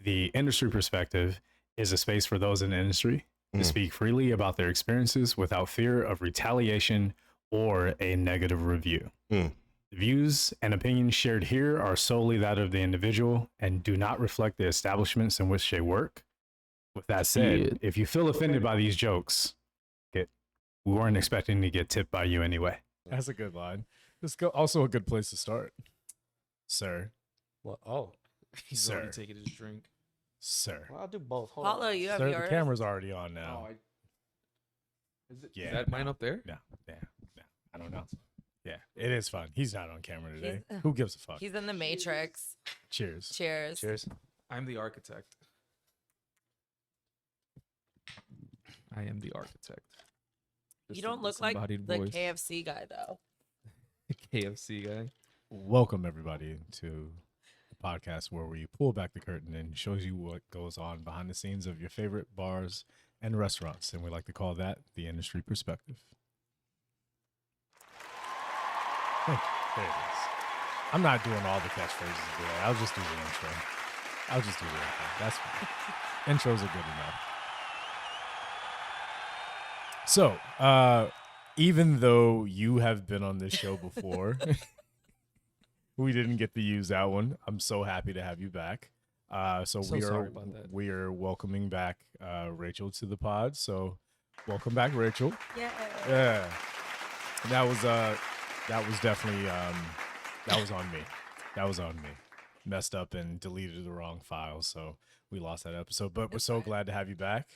The industry perspective is a space for those in the industry to speak freely about their experiences without fear of retaliation or a negative review. The views and opinions shared here are solely that of the individual and do not reflect the establishments in which they work. With that said, if you feel offended by these jokes, we weren't expecting to get tipped by you anyway. That's a good line. This also a good place to start, sir. Well, oh, He's Sir. already taking his drink. Sir. well, I'll do both. Hold Paulo, on. you have Sir, yours. the camera's already on now. Is that mine up there? No. I don't know. Yeah, it is fun. He's not on camera today. He's- Who gives a fuck? He's in the Matrix. Cheers. Cheers. Cheers. I'm the architect. I am the architect. You Just don't a look like the disembodied voice. KFC guy though. KFC guy. Welcome everybody to the podcast where we pull back the curtain and shows you what goes on behind the scenes of your favorite bars and restaurants, and we like to call that the industry perspective. Thank you. There it is. I'm not doing all the catchphrases today. I'll just do the intro. That's fine. Intros are good enough. So, even though you have been on this show before, we didn't get to use that one. I'm so happy to have you back. So we sorry about that. we are welcoming back Rachel to the pod. So welcome back, Rachel. Yeah, that was definitely that was on me. That was on me. Messed up and deleted the wrong file, so we lost that episode. But we're so glad to have you back.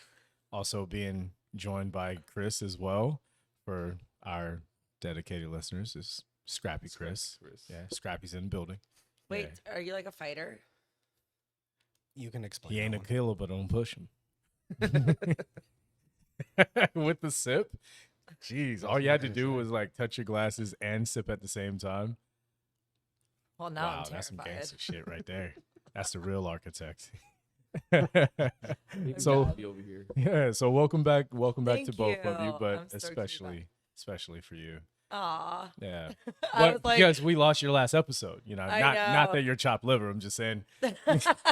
Also being joined by Chris as well. For our dedicated listeners, is Scrappy Chris. Yeah, Scrappy's in the building. Wait, are you like a fighter? You can explain. He ain't a that one. killer, but don't push him. With the sip, jeez, all you had to do was like touch your glasses and sip at the same time. Well, now Wow, I'm that's some terrified. gangster shit right there. That's the real architect. Maybe So I'll be over here. yeah, so welcome back to Thank both of you, you. but I'm stoked to be back. especially for you. Aw. Yeah. I But was like, because we lost your last episode, you know, I not know. that you're chopped liver. I'm just saying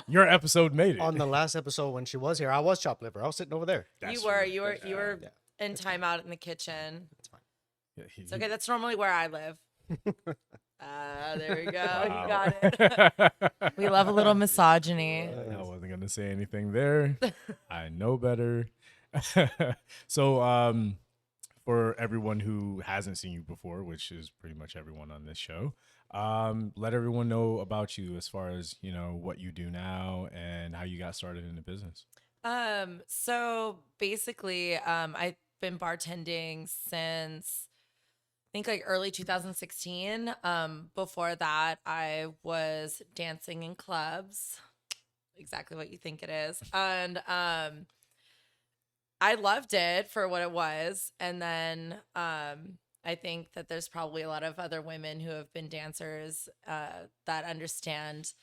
your episode made it. On the last episode when she was here, I was chopped liver. I was sitting over there. That's you were true. you were Yeah. in timeout in the kitchen. That's fine. Yeah, It's okay. That's normally where I live. There we go. Wow. You got it. We love a little misogyny. I wasn't gonna say anything there. I know better. So, for everyone who hasn't seen you before, which is pretty much everyone on this show, let everyone know about you as far as, you know, what you do now and how you got started in the business. So basically, I've been bartending since I think like early 2016. Before that, I was dancing in clubs, exactly what you think it is. And I loved it for what it was. And then I think that there's probably a lot of other women who have been dancers that understand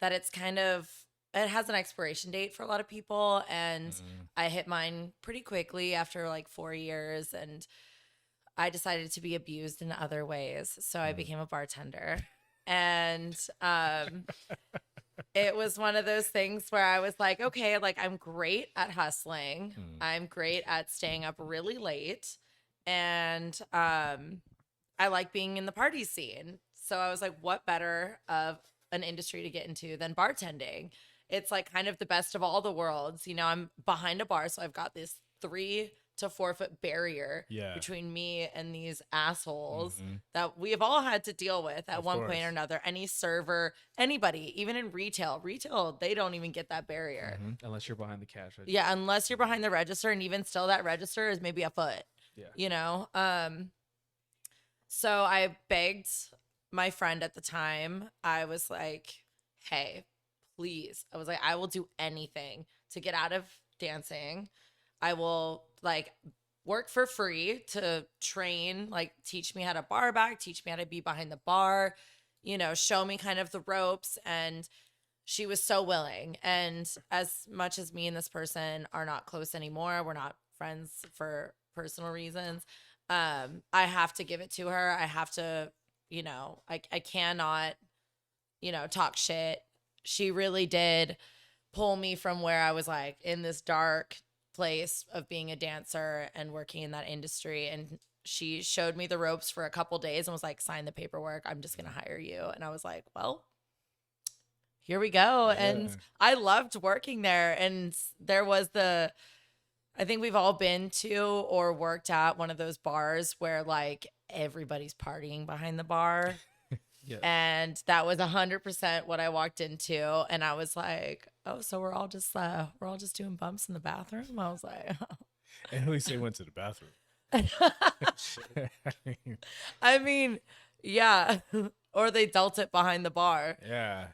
that it's kind of, it has an expiration date for a lot of people. And I hit mine pretty quickly after like 4 years. And I decided to be abused in other ways. So I became a bartender. And it was one of those things where I was like, okay, like I'm great at hustling. I'm great at staying up really late. And I like being in the party scene. So I was like, what better of an industry to get into than bartending? It's like kind of the best of all the worlds. You know, I'm behind a bar, so I've got this 3 to 4 foot barrier between me and these assholes that we have all had to deal with at one point or another. Any server, anybody, even in retail, they don't even get that barrier. Unless you're behind the cash register. Yeah, unless you're behind the register, and even still that register is maybe a foot. Yeah. You know? So I begged my friend at the time. I was like, hey, please. I was like, I will do anything to get out of dancing. I will like work for free to train, like teach me how to bar back, teach me how to be behind the bar, you know, show me kind of the ropes. And she was so willing. And as much as me and this person are not close anymore, we're not friends for personal reasons. I have to give it to her. I have to, you know, I cannot, you know, talk shit. She really did pull me from where I was like in this dark place of being a dancer and working in that industry. And she showed me the ropes for a couple days and was like, sign the paperwork. I'm just going to hire you. And I was like, well, here we go. Yeah. And I loved working there. And there was I think we've all been to or worked at one of those bars where like everybody's partying behind the bar. Yeah. And that was 100% what I walked into. And I was like, oh, so we're all just doing bumps in the bathroom. I was like, At least they went to the bathroom. I mean, yeah. Or they dealt it behind the bar. Yeah.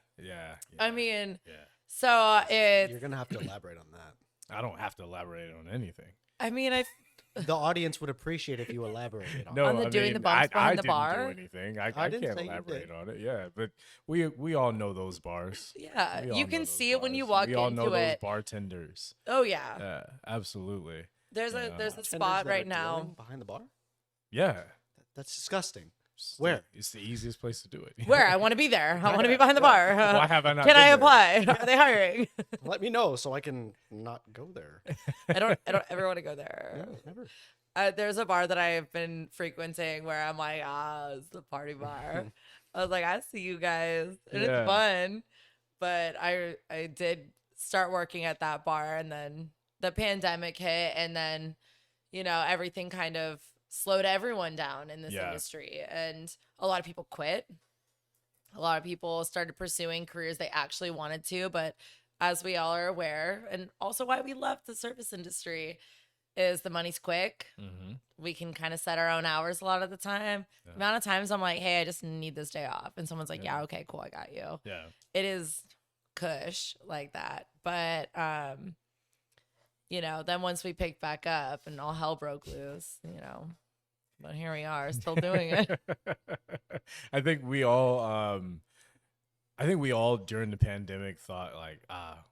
I mean, yeah. so it's, You're gonna have to elaborate on that. I don't have to elaborate on anything. I mean, The audience would appreciate if you elaborated on No, On the doing the bumps behind the didn't bar? do anything. I didn't can't say you elaborate did. on it. Yeah, but we all know those bars. yeah, We all you know can those see it when you bars. walk We all know into those it. bartenders. Oh yeah. Yeah, absolutely. There's Yeah. a Bartenders spot that right are now. dealing behind the bar. Yeah. That's disgusting. It's Where? It's the easiest place to do it. Where I want to be there. I want to be behind the bar. Why have I not Can been I there? apply? Are they hiring? Let me know so I can not go there. I don't ever want to go there. No, never. There's a bar that I've been frequenting where I'm like, it's the party bar. I was like, I see you guys, and Yeah. it's fun. But I did start working at that bar, and then the pandemic hit, and then everything kind of slowed everyone down in this Yeah. industry, and a lot of people quit. A lot of people started pursuing careers they actually wanted to, but as we all are aware, and also why we love the service industry, is the money's quick. Mm-hmm. We can kind of set our own hours a lot of the time. Yeah. The amount of times I'm like, hey, I just need this day off. And someone's like, Yeah. yeah, okay, cool, I got you. Yeah. It is cush like that. But, then once we picked back up and all hell broke loose, but here we are still doing it. I think we all during the pandemic thought like,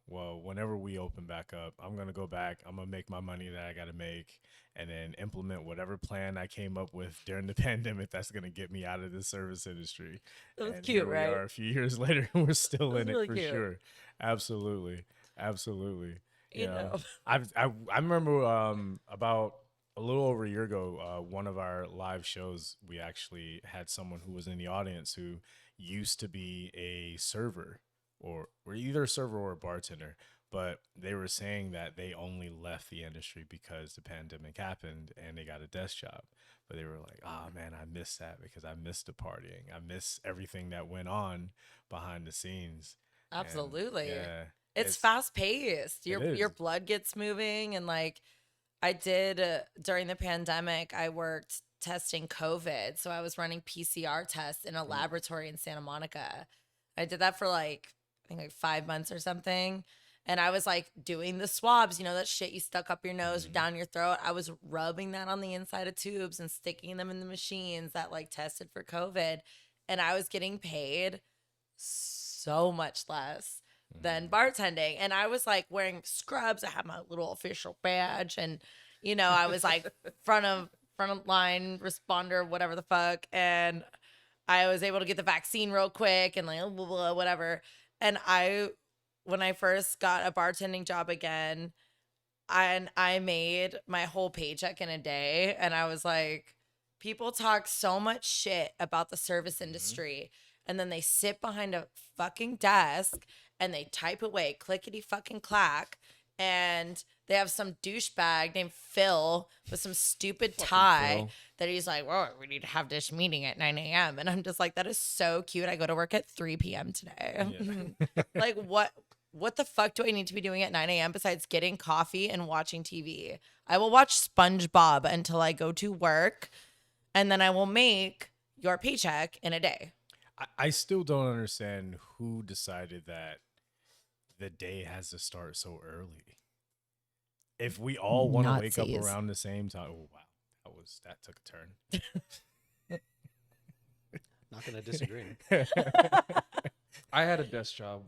well, whenever we open back up, I'm going to go back, I'm going to make my money that I got to make, and then implement whatever plan I came up with during the pandemic that's going to get me out of the service industry. It was And cute, here right? We are a few years later, we're still It in was it really for cute. sure. Absolutely. You know. I remember about a little over a year ago, one of our live shows, we actually had someone who was in the audience who used to be a server or either a server or a bartender, but they were saying that they only left the industry because the pandemic happened and they got a desk job. But they were like, man, I miss that because I miss the partying. I miss everything that went on behind the scenes. And, Absolutely. yeah. It's fast paced. It Your is. blood gets moving, and like I did during the pandemic, I worked testing COVID, so I was running PCR tests in a laboratory in Santa Monica. I did that for I think 5 months or something, and I was like doing the swabs, that shit you stuck up your nose or down your throat. I was rubbing that on the inside of tubes and sticking them in the machines that tested for COVID, and I was getting paid so much less than bartending. And I was wearing scrubs. I had my little official badge, and I was front of line responder, whatever the fuck, and I was able to get the vaccine real quick and blah, blah, blah, whatever. And when I first got a bartending job again, I made my whole paycheck in a day, and I was like, people talk so much shit about the service industry, and then they sit behind a fucking desk and they type away clickety fucking clack, and they have some douchebag named Phil with some stupid tie Phil. that he's like, well, we need to have this meeting at 9 a.m. And I'm just like, that is so cute. I go to work at 3 p.m. today. Like, what the fuck do I need to be doing at 9 a.m. besides getting coffee and watching TV? I will watch SpongeBob until I go to work, and then I will make your paycheck in a day. I still don't understand who decided that the day has to start so early. If we all want to wake up Nazis. around the same time, oh wow, that took a turn. Not gonna disagree. I had a desk job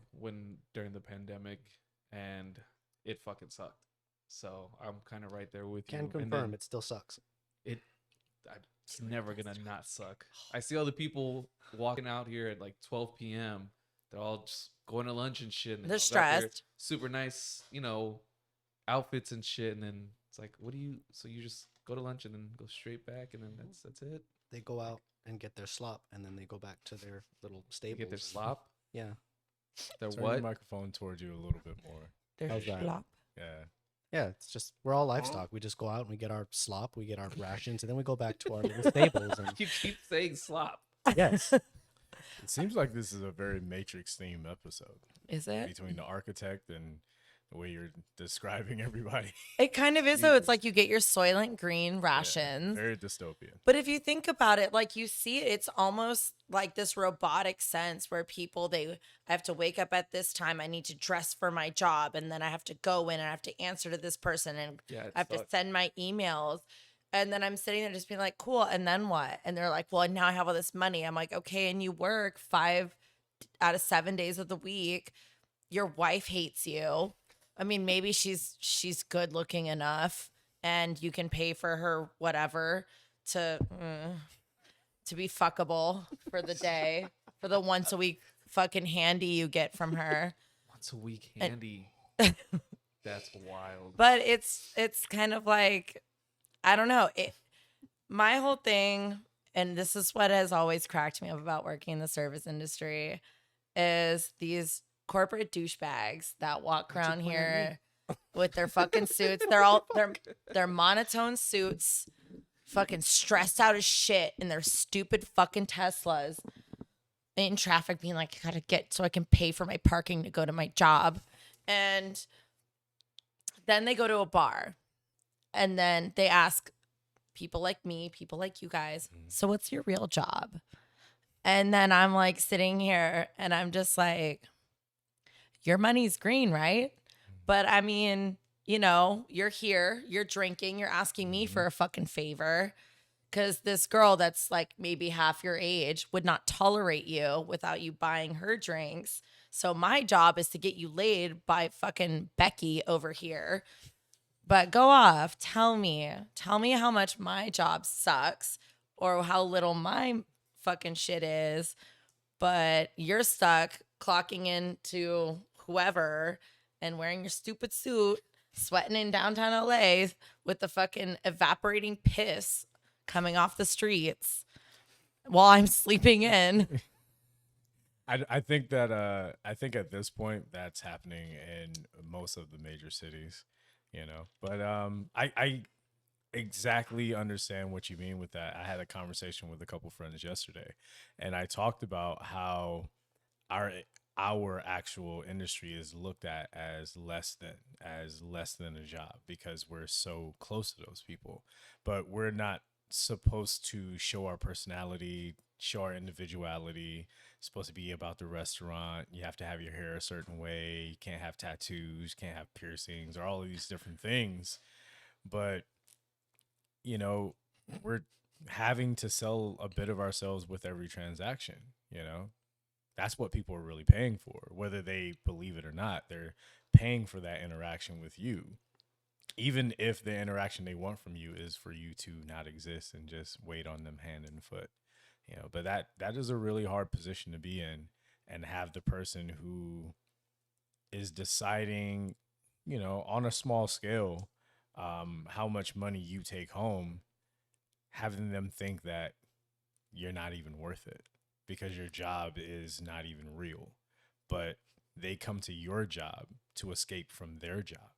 during the pandemic, and it fucking sucked. So I'm kind of right there with you. Can And confirm then it still sucks. it's never gonna not suck. I see all the people walking out here at 12 p.m. they're all just going to lunch and shit. And They're all got their stressed. super nice, outfits and shit. And then it's like, so you just go to lunch and then go straight back, and then that's it. They go out and get their slop, and then they go back to their little They stables. get their slop. Yeah. Their Turn what? the microphone towards you a little bit more. They're How's that? slop. Yeah. Yeah, it's just we're all livestock. We just go out and we get our slop, we get our rations, and then we go back to our little stables. And You keep saying slop. yes, It seems like this is a very Matrix themed episode Is it? between the architect and the way you're describing everybody. It kind of is, though. It's like you get your Soylent Green rations. Very dystopian. But if you think about it, like you see, it's almost like this robotic sense where people, I have to wake up at this time. I need to dress for my job. And then I have to go in and I have to answer to this person. And I have to send my emails. And then I'm sitting there just being like, cool. And then what? And they're like, well, now I have all this money. I'm like, okay. And you work 5 out of 7 days of the week. Your wife hates you. I mean, maybe she's good looking enough and you can pay for her whatever to be fuckable for the day, for the once a week fucking handy you get from her. Once a week handy. That's wild. But it's kind of like, I don't know. My whole thing, and this is what has always cracked me up about working in the service industry, is these corporate douchebags that walk around here with their fucking suits. They're monotone suits, fucking stressed out as shit in their stupid fucking Teslas in traffic, being like, I gotta get so I can pay for my parking to go to my job. And then they go to a bar and then they ask people like me, people like you guys, so what's your real job? And then I'm like sitting here and I'm just like, your money's green, right? But I mean, you're here, you're drinking, you're asking me for a fucking favor because this girl that's like maybe half your age would not tolerate you without you buying her drinks. So my job is to get you laid by fucking Becky over here. But go off, tell me how much my job sucks or how little my fucking shit is. But you're stuck clocking into whoever and wearing your stupid suit, sweating in downtown LA with the fucking evaporating piss coming off the streets while I'm sleeping in. I think at this point that's happening in most of the major cities, But I exactly understand what you mean with that. I had a conversation with a couple friends yesterday, and I talked about how our actual industry is looked at as less than a job because we're so close to those people, but we're not supposed to show our personality, show our individuality. It's supposed to be about the restaurant. You have to have your hair a certain way. You can't have tattoos, can't have piercings, or all of these different things. But we're having to sell a bit of ourselves with every transaction. That's what people are really paying for, whether they believe it or not. They're paying for that interaction with you, even if the interaction they want from you is for you to not exist and just wait on them hand and foot. But that is a really hard position to be in, and have the person who is deciding, on a small scale, how much money you take home, having them think that you're not even worth it because your job is not even real, but they come to your job to escape from their job.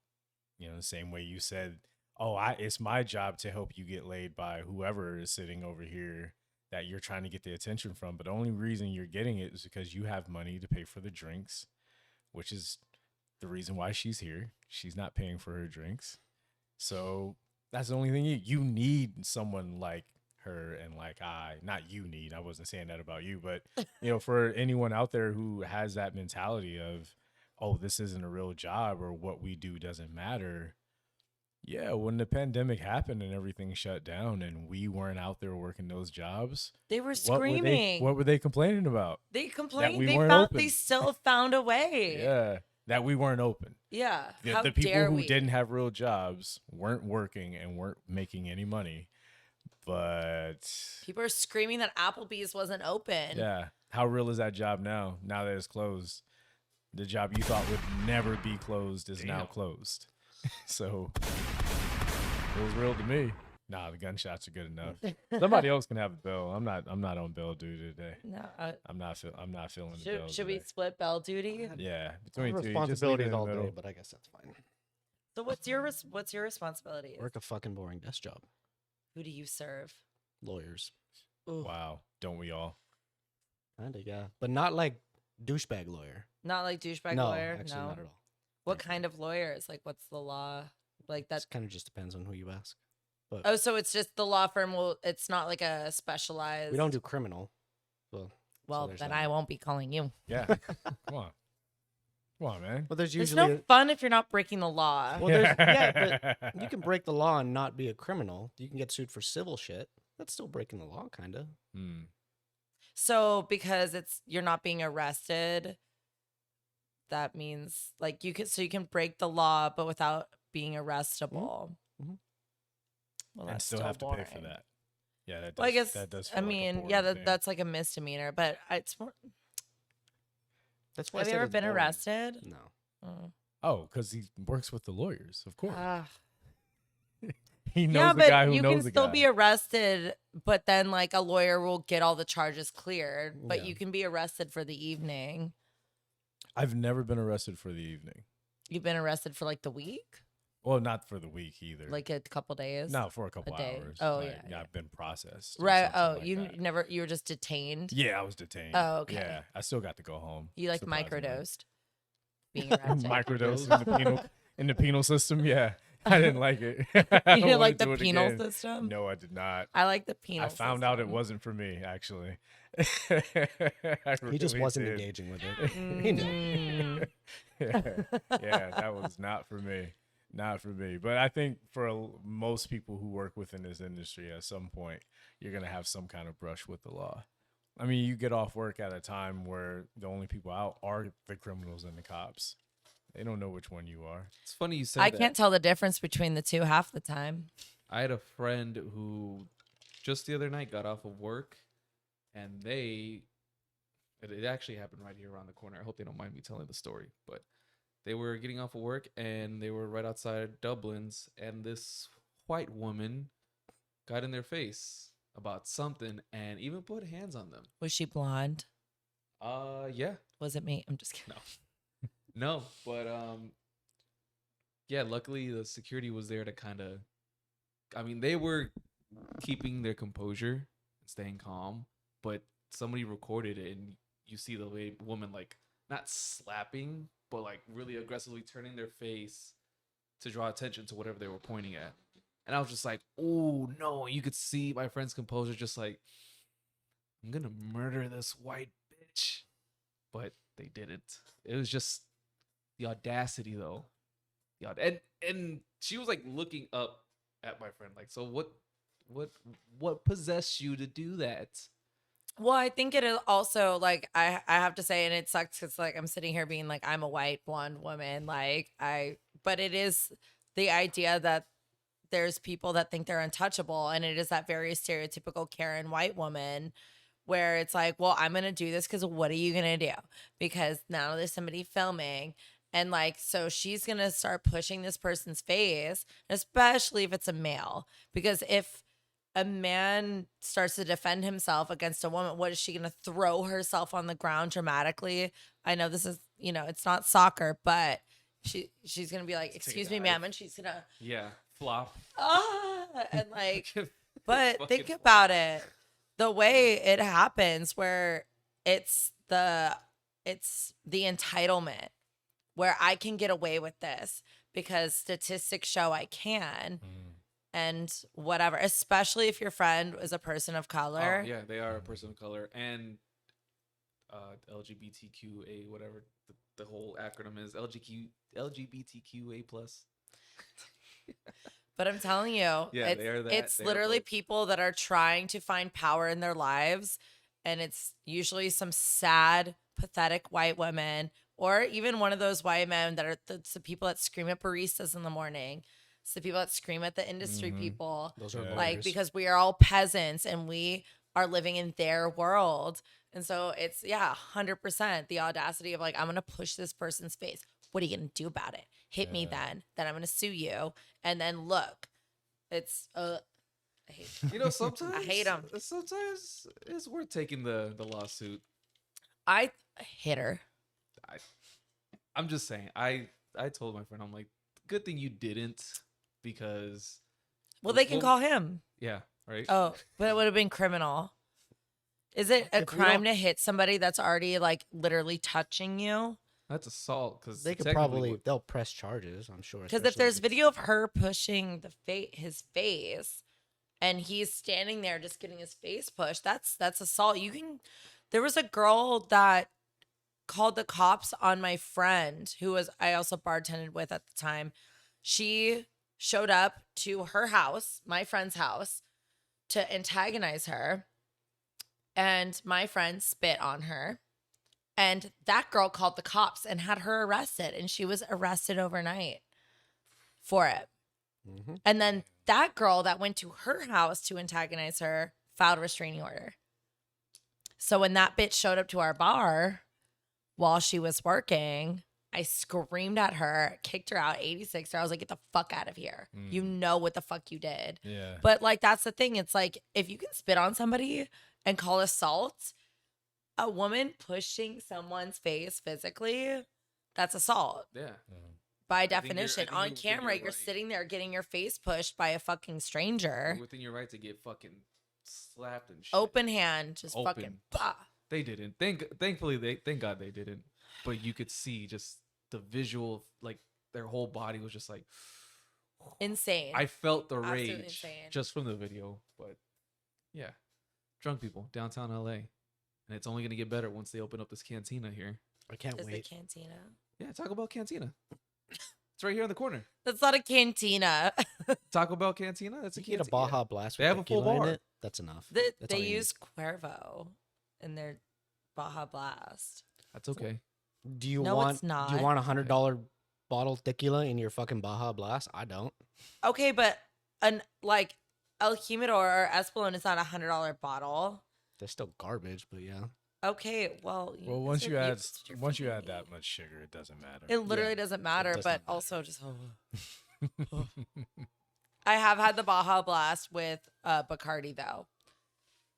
The same way you said, it's my job to help you get laid by whoever is sitting over here that you're trying to get the attention from. But the only reason you're getting it is because you have money to pay for the drinks, which is the reason why she's here. She's not paying for her drinks. So that's the only thing you need someone like her and like I wasn't saying that about you, but for anyone out there who has that mentality of, this isn't a real job or what we do doesn't matter. Yeah, when the pandemic happened and everything shut down and we weren't out there working those jobs, they were screaming. What were they complaining about? They complained. They still found a way. Yeah, that we weren't open. Yeah. The people who didn't have real jobs weren't working and weren't making any money. But people are screaming that Applebee's wasn't open. Yeah. How real is that job now? Now that it's closed, the job you thought would never be closed is now closed. So it was real to me. Nah, the gunshots are good enough. Somebody else can have a bill. I'm not on bill duty today. No, I'm not feeling the bill. should we split bell duty? Yeah, between two. Responsibilities all day, but I guess that's fine. So what's your responsibility? Work a fucking boring desk job. Who do you serve? Lawyers. Ooh. Wow, don't we all? Kinda, yeah, but not like douchebag lawyer. Not like douchebag No, lawyer. actually, No. not at all. What kind of lawyers? Like, what's the law? Like that kind of just depends on who you ask. But oh, so it's just the law firm will. It's not like a specialized. we don't do criminal. Well, there's then that. I won't be calling you. Yeah, come on, man. But there's There's usually no fun if you're not breaking the law. well, there's yeah, but you can break the law and not be a criminal. You can get sued for civil shit. That's still breaking the law, kind of. So because you're not being arrested, that means like you can break the law, but without being arrestable. Mm-hmm. Well, And that's still have boring. to pay for that. Yeah, that does. Well, I guess that does. I feel like a mean, boring yeah, thing. that's like a misdemeanor, but it's more. That's why I Have you said ever it's been boring. arrested? No. Oh. Oh, because he works with the lawyers, of course. Ah. He knows Yeah, the guy but who you knows can the still guy. be arrested, but then like a lawyer will get all the charges cleared. But Yeah. you can be arrested for the evening. I've never been arrested for the evening. You've been arrested for like the week, Well, not for the week either. like a couple days. no, for a couple day. hours. Oh, Like, yeah. I've been processed. or Right. something Oh, like you that. never. You were just detained. Yeah, I was detained. Oh, okay. Yeah, I still got to go home. You like surprisingly. microdosed. Being arrested. Microdose in the penal system. Yeah, I didn't like it. I You don't didn't wanna like do the it penal again. system? No, I did not. I like the penal I found out it system. wasn't for me, actually. He just wasn't did. engaging with it. He knew. yeah, that was not for me. Not for me. But I think for most people who work within this industry, at some point, you're going to have some kind of brush with the law. I mean, you get off work at a time where the only people out are the criminals and the cops. They don't know which one you are. It's funny you said I that. can't tell the difference between the two half the time. I had a friend who just the other night got off of work, and it actually happened right here around the corner. I hope they don't mind me telling the story, but they were getting off of work and they were right outside Dublin's, and this white woman got in their face about something and even put hands on them. Was she blonde? Yeah. Was it me? I'm just kidding. No, but yeah, luckily the security was there to kind of, I mean, they were keeping their composure and staying calm, but somebody recorded it and you see the woman like not slapping, but like really aggressively turning their face to draw attention to whatever they were pointing at. And I was just like, oh no, you could see my friend's composure just like, I'm gonna murder this white bitch. But they didn't. It was just the audacity though. And she was like looking up at my friend, like, so what possessed you to do that? Well, I think it is also like I have to say, and it sucks because like I'm sitting here being like I'm a white blonde woman, but it is the idea that there's people that think they're untouchable, and it is that very stereotypical Karen white woman where it's like, well, I'm gonna do this because what are you gonna do? Because now there's somebody filming. And like, so she's going to start pushing this person's face, especially if it's a male, because if a man starts to defend himself against a woman, what is she going to throw herself on the ground dramatically? I know this is, it's not soccer, but she's going to be like, excuse me, ma'am. And she's going to flop. And like, but think about it, the way it happens where it's the entitlement, where I can get away with this because statistics show I can and whatever, especially if your friend is a person of color. Oh, yeah, they are a person of color and LGBTQA, whatever the whole acronym is, LGBTQA+. But I'm telling you, yeah, they are that. It's they literally both. people that are trying to find power in their lives. And it's usually some sad, pathetic white women, or even one of those white men that are the people that scream at baristas in the morning. It's the people that scream at the industry people. Those are like, lawyers. because we are all peasants and we are living in their world. And so it's 100% the audacity of like, I'm gonna push this person's face. What are you gonna do about it? Hit me then I'm gonna sue you. And then look, it's I hate Sometimes I hate them. Sometimes it's worth taking the lawsuit. I hit her. I'm just saying. I told my friend, I'm like, good thing you didn't, because They can call him. Yeah, right. Oh, but it would have been criminal. Is it a crime to hit somebody that's already like literally touching you? That's assault, because they could they'll press charges, I'm sure. Because if there's video of her pushing his face, and he's standing there just getting his face pushed, that's assault. There was a girl that called the cops on my friend I also bartended with at the time. She showed up to her house, my friend's house, to antagonize her. And my friend spit on her. And that girl called the cops and had her arrested. And she was arrested overnight for it. Mm-hmm. And then that girl that went to her house to antagonize her filed a restraining order. So when that bitch showed up to our bar while she was working, I screamed at her, kicked her out, 86 her. I was like, get the fuck out of here. You know what the fuck you did. Yeah. But like, that's the thing. It's like, if you can spit on somebody and call assault, a woman pushing someone's face physically, that's assault. Yeah. By definition, on camera, you're sitting there getting your face pushed by a fucking stranger. You're within your right to get fucking slapped and shit. Open hand, just Open. fucking bah. They didn't. Thankfully, thank God they didn't. But you could see just the visual, like their whole body was just like insane. I felt the Absolutely rage insane. just from the video. But yeah, drunk people downtown LA, and it's only gonna get better once they open up this cantina here. I can't Is wait. the cantina? Yeah, Taco Bell Cantina. It's right here in the corner. That's not a cantina. Taco Bell Cantina. That's a You get cantina. a Baja Blast. They have a full bar. That's enough. They use Cuervo in their Baja Blast. That's okay. Do you No, want? it's not. Do you want $100 bottle tequila in your fucking Baja Blast? I don't. Okay, but like El Jimador or Espolón is not $100 bottle. They're still garbage, but yeah. Okay, well. Once you add that much sugar, it doesn't matter. It literally doesn't matter, does but not matter. also just. I have had the Baja Blast with Bacardi though.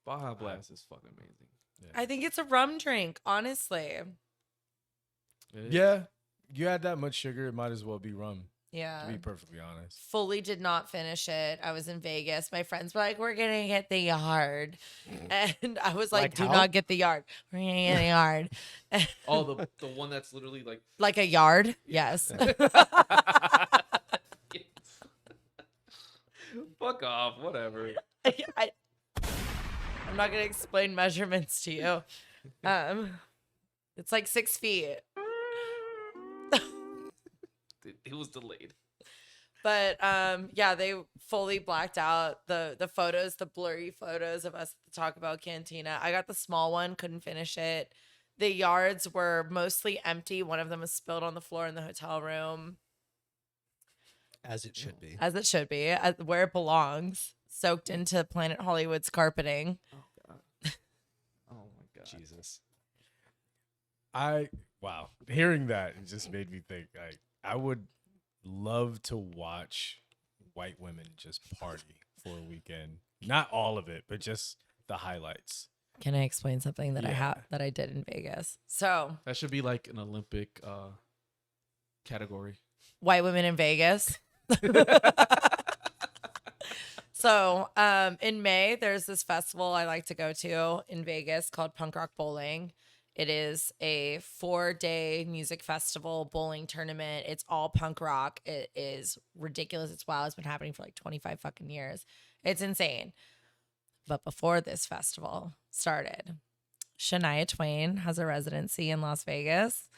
Baja Blast is fucking amazing. Yeah. I think it's a rum drink, honestly. Yeah, you add that much sugar, it might as well be rum. Yeah. To be perfectly honest. Fully did not finish it. I was in Vegas. My friends were like, we're going to get the yard. And I was like, do not get the yard. We're going to get the yard. Oh, the one that's literally like. Like a yard? Yes. Fuck off. Whatever. I'm not going to explain measurements to you. It's like 6 feet. It was delayed. But yeah, they fully blacked out the photos, the blurry photos of us at the Taco Bell Cantina. I got the small one, couldn't finish it. The yards were mostly empty. One of them was spilled on the floor in the hotel room. As it should be. As it should be, where it belongs. Soaked into Planet Hollywood's carpeting. Oh, God. Oh, my God. Jesus. Wow. Hearing that, it just made me think, I would love to watch white women just party for a weekend. Not all of it, but just the highlights. Can I explain something that I did in Vegas? So that should be like an Olympic category. White women in Vegas. So in May, there's this festival I like to go to in Vegas called Punk Rock Bowling. It is a 4-day music festival bowling tournament. It's all punk rock. It is ridiculous. It's wild. It's been happening for like 25 fucking years. It's insane. But before this festival started, Shania Twain has a residency in Las Vegas.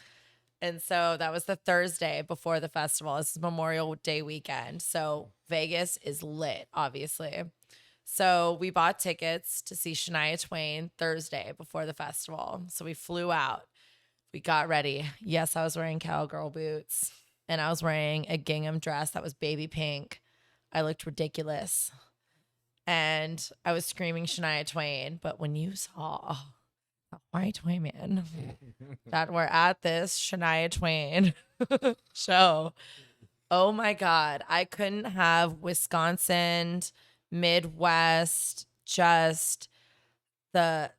And so that was the Thursday before the festival. This is Memorial Day weekend. So Vegas is lit, obviously. So we bought tickets to see Shania Twain Thursday before the festival. So we flew out. We got ready. Yes, I was wearing cowgirl boots. And I was wearing a gingham dress that was baby pink. I looked ridiculous. and I was screaming Shania Twain. But when you saw the white women that were at this Shania Twain show, oh my God, I couldn't have Wisconsin, Midwest, just the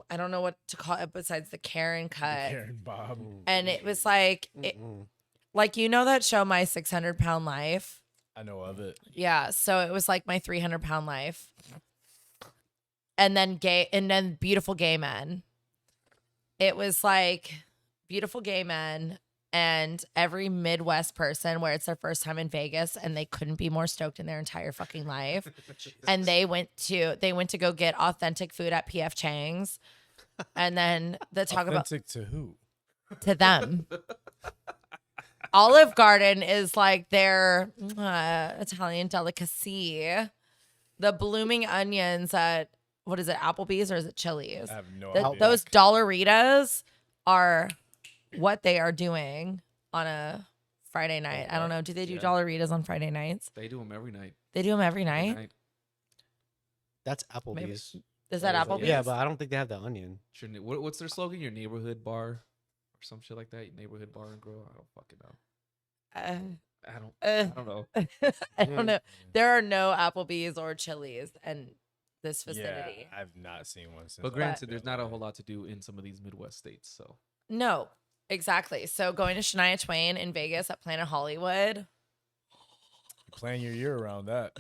I don't know what to call it besides the Karen cut. The Karen Bob. And it was like like you know that show My 600-Pound Life? I know of it. Yeah, so it was like My 300-Pound Life. And then Beautiful Gay Men. It was like Beautiful Gay Men and every Midwest person where it's their first time in Vegas and they couldn't be more stoked in their entire fucking life. And they went to go get authentic food at PF Chang's. And then the talk about authentic to who? To them. Olive Garden is like their Italian delicacy. The blooming onions at, what is it, Applebee's or is it Chili's? I have no idea. Those Dollaritas are what they are doing on a Friday night. I don't know. Do they do Dollaritas on Friday nights? They do them every night. They do them every night? That's Applebee's. Is that Applebee's? Yeah, but I don't think they have the onion. What's their slogan? Your neighborhood bar or some shit like that? Your neighborhood bar and grill? I don't fucking know. I don't know. I don't know. There are no Applebee's or Chili's in this vicinity. Yeah, I've not seen one since. But granted, there's not a whole lot to do in some of these Midwest states. So no, exactly. So going to Shania Twain in Vegas at Planet Hollywood. Plan your year around that.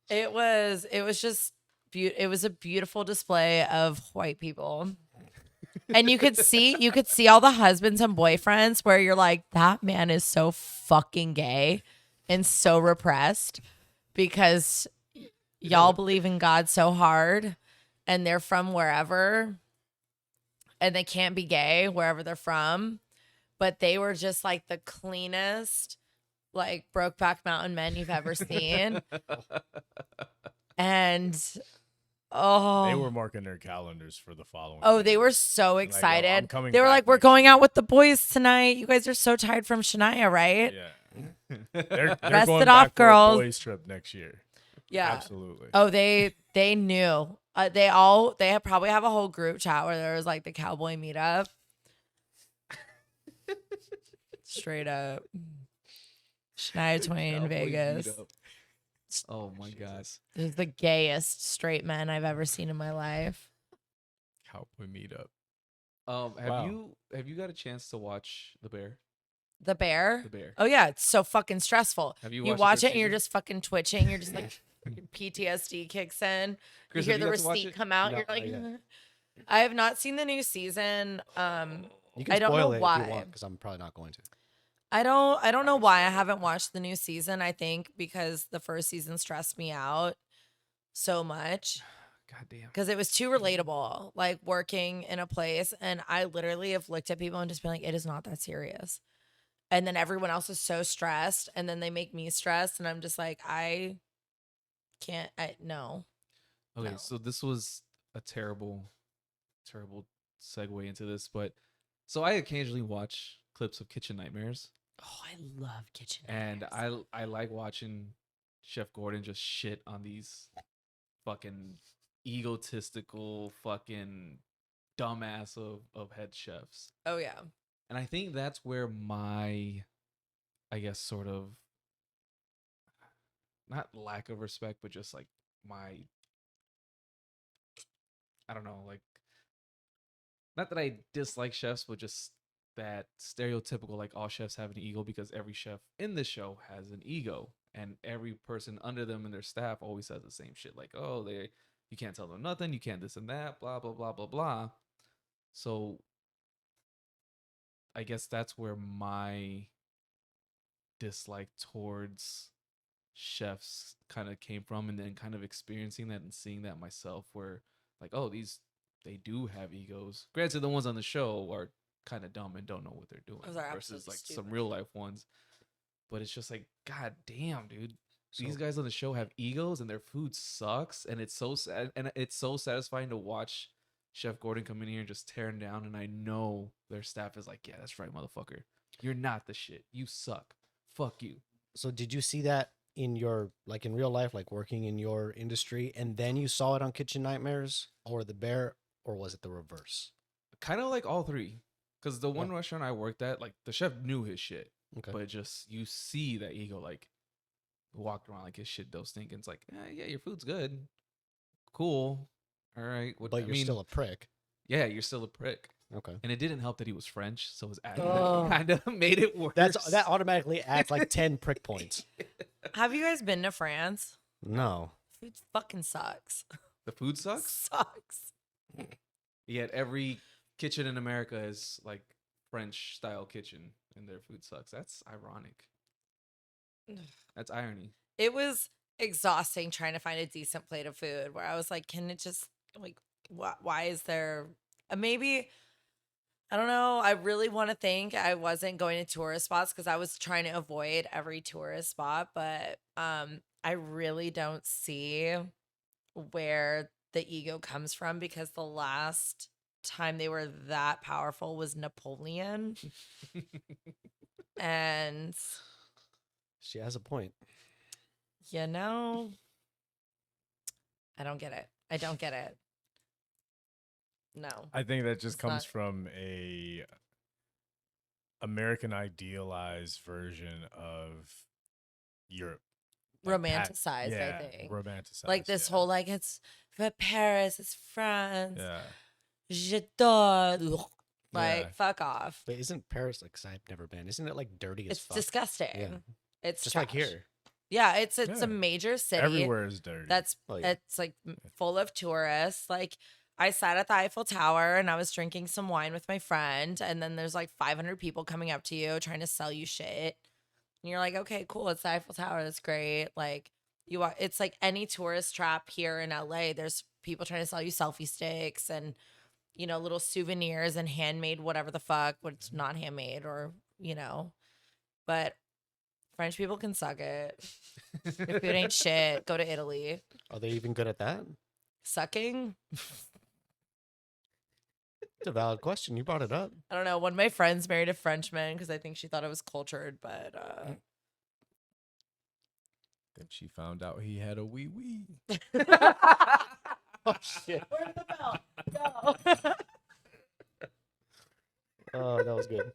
It was just it was a beautiful display of white people. And you could see all the husbands and boyfriends where you're like, that man is so fucking gay and so repressed because y'all believe in God so hard and they're from wherever and they can't be gay wherever they're from. But they were just like the cleanest, like Brokeback Mountain men you've ever seen. And they were marking their calendars for the following. Oh, week. They were so excited. Like, they were like, "We're going out with the boys tonight. You guys are so tired from Shania, right?" Yeah. They're Rest going it back off, for girls. a boys trip next year. Yeah, absolutely. Oh, they knew. They probably have a whole group chat where there was like the cowboy meetup. Straight up, Shania Twain, Vegas. Meetup. Oh my God. This is the gayest straight men I've ever seen in my life. Cowboy meetup. Have you got a chance to watch The Bear? The Bear? The Bear. Oh yeah, it's so fucking stressful. Have you watch the it and you're just fucking twitching. You're just like PTSD kicks in. Chris, you hear the got to watch receipt it? come out. No, You're like, not I have not seen the new season. You can I don't spoil know it why. if you want, because I'm probably not going to. I don't know why I haven't watched the new season. I think because the first season stressed me out so much. God damn. Because it was too relatable, like working in a place. And I literally have looked at people and just been like, it is not that serious. And then everyone else is so stressed. And then they make me stressed. And I'm just like, I can't, no. Okay, No. so this was a terrible segue into this. But so I occasionally watch clips of Kitchen Nightmares. Oh, I love Kitchen And Nightmares. I like watching Chef Gordon just shit on these fucking egotistical fucking dumbass of head chefs. Oh, yeah. And I think that's where my, I guess, sort of, not lack of respect, but just like my, I don't know, like, not that I dislike chefs, but just that stereotypical, like, all chefs have an ego, because every chef in this show has an ego, and every person under them and their staff always says the same shit, like, oh, you can't tell them nothing, you can't this and that, blah blah blah blah blah. So I guess that's where my dislike towards chefs kind of came from, and then kind of experiencing that and seeing that myself, where like, oh, they do have egos. Granted, the ones on the show are kind of dumb and don't know what they're doing versus like some real life ones. But it's just like, god damn, dude. These guys on the show have egos and their food sucks, and it's so sad, and it's so satisfying to watch Chef Gordon come in here and just tear him down, and I know their staff is like, yeah, that's right, motherfucker. You're not the shit. You suck. Fuck you. So did you see that in your like in real life, like working in your industry, and then you saw it on Kitchen Nightmares or The Bear, or was it the reverse? Kind of like all three, because the one restaurant I worked at, like the chef knew his shit, but just you see that ego like walked around like his shit dough stinking. It's like, yeah, your food's good, cool, all right, But you're still a prick. Yeah, you're still a prick. Okay. And it didn't help that he was French, so his accent kind of made it worse. That automatically adds like 10 prick points. Have you guys been to France? No. Food fucking sucks. The food sucks? Sucks. Yet every kitchen in America is like French style kitchen and their food sucks. That's ironic. That's irony. It was exhausting trying to find a decent plate of food where I was like, can it just like why is there maybe I don't know. I really want to think I wasn't going to tourist spots because I was trying to avoid every tourist spot, but I really don't see where the ego comes from because the last time they were that powerful was Napoleon. And she has a point. You know, I don't get it. I don't get it. No. I think that just comes from a American idealized version of Europe. Like romanticized, I think. Romanticized. Like this whole like it's for Paris, it's France. Yeah. J'adore. Like fuck off. But isn't Paris like? Cause I've never been. Isn't it like dirty as fuck? It's disgusting. Yeah. It's just trash. like here. Yeah, it's a major city. Everywhere is dirty. It's like full of tourists. Like I sat at the Eiffel Tower and I was drinking some wine with my friend, and then there's like 500 people coming up to you trying to sell you shit. And you're like, okay, cool, it's the Eiffel Tower, that's great. Like it's like any tourist trap here in LA. There's people trying to sell you selfie sticks and little souvenirs and handmade whatever the fuck, but it's not handmade or but French people can suck it. If food ain't shit, go to Italy. Are they even good at that? Sucking? It's a valid question. You brought it up. I don't know. One of my friends married a Frenchman because I think she thought I was cultured, but then she found out he had a wee wee. Oh shit! Where's the bell? Go. Oh, that was good.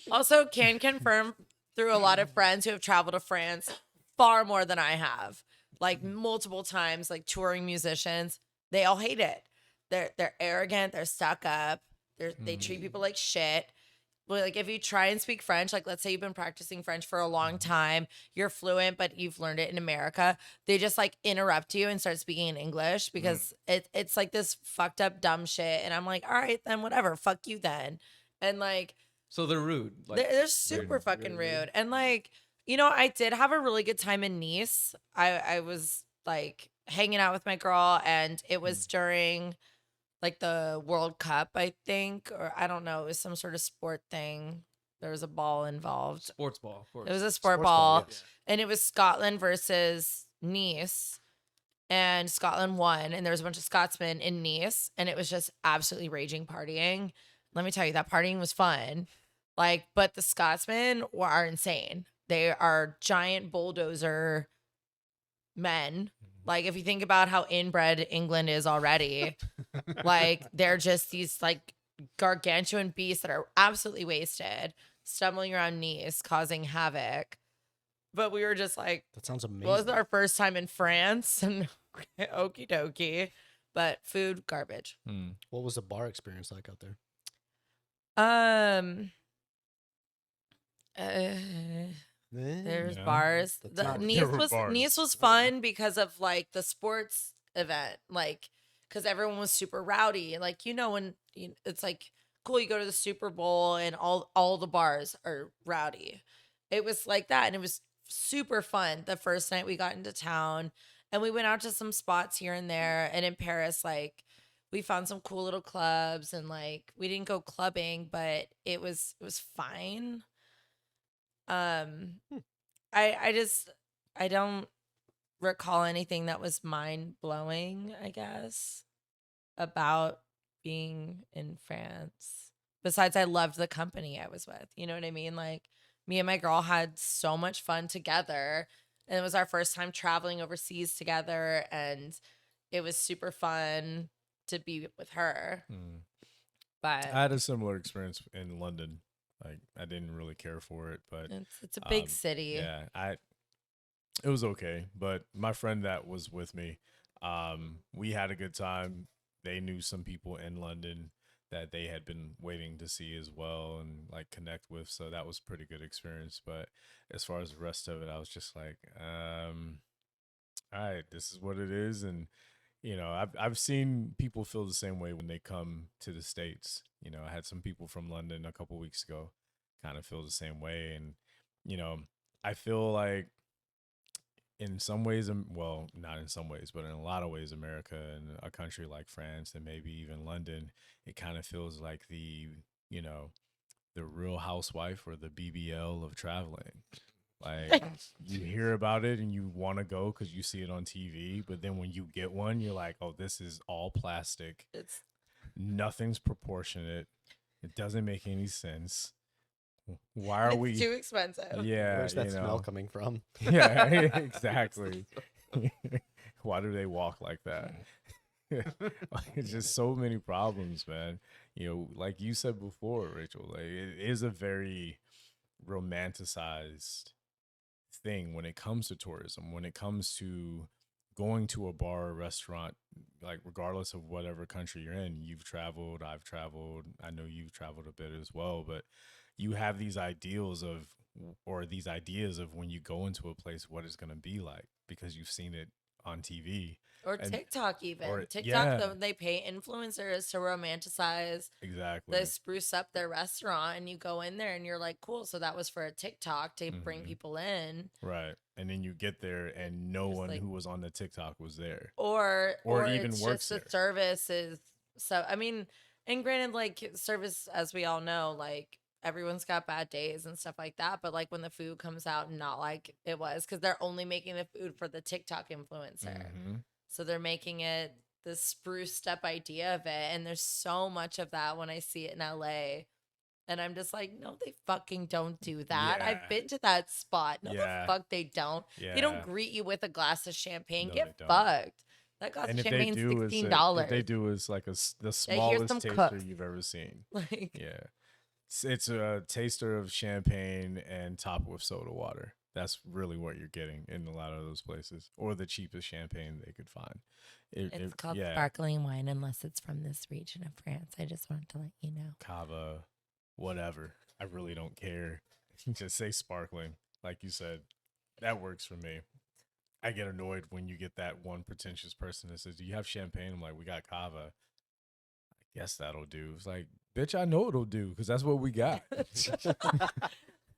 Also, can confirm through a lot of friends who have traveled to France far more than I have, like multiple times, like touring musicians. They all hate it. They're arrogant. They're stuck up. They treat people like shit. But like if you try and speak French, like let's say you've been practicing French for a long time, you're fluent, but you've learned it in America, they just like interrupt you and start speaking in English because it's like this fucked up dumb shit. And I'm like, all right, then whatever, fuck you then. And like, so they're rude. Like, they're super fucking rude. And like, I did have a really good time in Nice. I was like hanging out with my girl, and it was during like the World Cup, I think, or I don't know. It was some sort of sport thing. There was a ball involved. Sports ball, of course. It was a sports ball. Yes. And it was Scotland versus Nice. And Scotland won. And there was a bunch of Scotsmen in Nice. And it was just absolutely raging partying. Let me tell you, that partying was fun. Like, but the Scotsmen are insane. They are giant bulldozer men. Like, if you think about how inbred England is already, like, they're just these, like, gargantuan beasts that are absolutely wasted, stumbling around Nice, causing havoc. But we were just like, that sounds amazing. Well, it was our first time in France, and okie dokie. But food, garbage. What was the bar experience like out there? There's bars. Nice was fun because of like the sports event, like because everyone was super rowdy. Like when it's like cool, you go to the Super Bowl and all the bars are rowdy. It was like that, and it was super fun. The first night we got into town, and we went out to some spots here and there. And in Paris, like we found some cool little clubs, and like we didn't go clubbing, but it was fine. I don't recall anything that was mind blowing, I guess, about being in France. Besides, I loved the company I was with. You know what I mean? Like, me and my girl had so much fun together. And it was our first time traveling overseas together. And it was super fun to be with her. But I had a similar experience in London. Like, I didn't really care for it, but it's a big city. Yeah, it was okay. But my friend that was with me, we had a good time. They knew some people in London that they had been waiting to see as well and like connect with. So that was a pretty good experience. But as far as the rest of it, I was just like, all right, this is what it is. And, you know, I've seen people feel the same way when they come to the States. You know, I had some people from London a couple weeks ago kind of feel the same way. And, you know, I feel like in some ways, well, not in some ways, but in a lot of ways, America and a country like France and maybe even London, it kind of feels like you know, the Real Housewife or the BBL of traveling. Like, you hear about it and you want to go because you see it on TV, but then when you get one, you're like, oh, this is all plastic. Nothing's proportionate. It doesn't make any sense. Why are we too expensive? Yeah, where's that smell coming from? Yeah, exactly. Why do they walk like that? It's just so many problems, man. You know, like you said before, Rachel, like it is a very romanticized thing when it comes to tourism, when it comes to going to a bar or restaurant, like regardless of whatever country you're in. You've traveled, I've traveled, I know you've traveled a bit as well, but you have these ideals of, or these ideas of when you go into a place, what it's going to be like because you've seen it on TV. Or TikTok even. Or, TikTok, they pay influencers to romanticize. Exactly. They spruce up their restaurant and you go in there and you're like, cool. So that was for a TikTok to bring people in. Right. And then you get there and no one who was on the TikTok was there. Or even it's works just there. the service is so, I mean, and granted, like service, as we all know, like everyone's got bad days and stuff like that. But like when the food comes out, not like it was, because they're only making the food for the TikTok influencer. So they're making it this spruced up idea of it. And there's so much of that when I see it in LA. And I'm just like, no, they fucking don't do that. Yeah. I've been to that spot. No, Yeah. the fuck they don't. Yeah. They don't greet you with a glass of champagne. No, Get they don't. fucked. That glass And of if they champagne's do, $16. if they do is like the here's smallest some taster cooks. you've ever seen. Like, Yeah. It's a taster of champagne and top with soda water. That's really what you're getting in a lot of those places, or the cheapest champagne they could find. it's called sparkling wine unless it's from this region of France. I just wanted to let you know. Cava, whatever. I really don't care. Just say sparkling, like you said. That works for me. I get annoyed when you get that one pretentious person that says, "Do you have champagne?" I'm like, "We got cava." I guess that'll do. It's like, bitch, I know it'll do because that's what we got.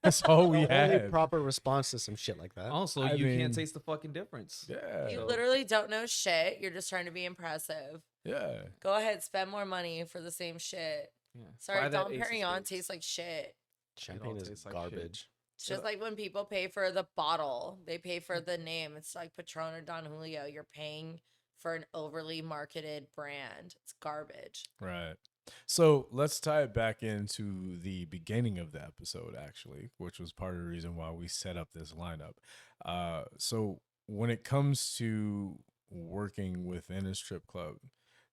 That's all we Only had. proper response to some shit like that. Also, I you mean, can't taste the fucking difference. Yeah. You literally don't know shit. You're just trying to be impressive. Yeah. Go ahead, spend more money for the same shit. Yeah. Sorry, Buy that Dom Ace of Perignon Spades. tastes like shit. Champagne is tastes like garbage. It's just like when people pay for the bottle, they pay for the name. It's like Patron or Don Julio. You're paying for an overly marketed brand. It's garbage. Right. So let's tie it back into the beginning of the episode, actually, which was part of the reason why we set up this lineup. So when it comes to working within a strip club,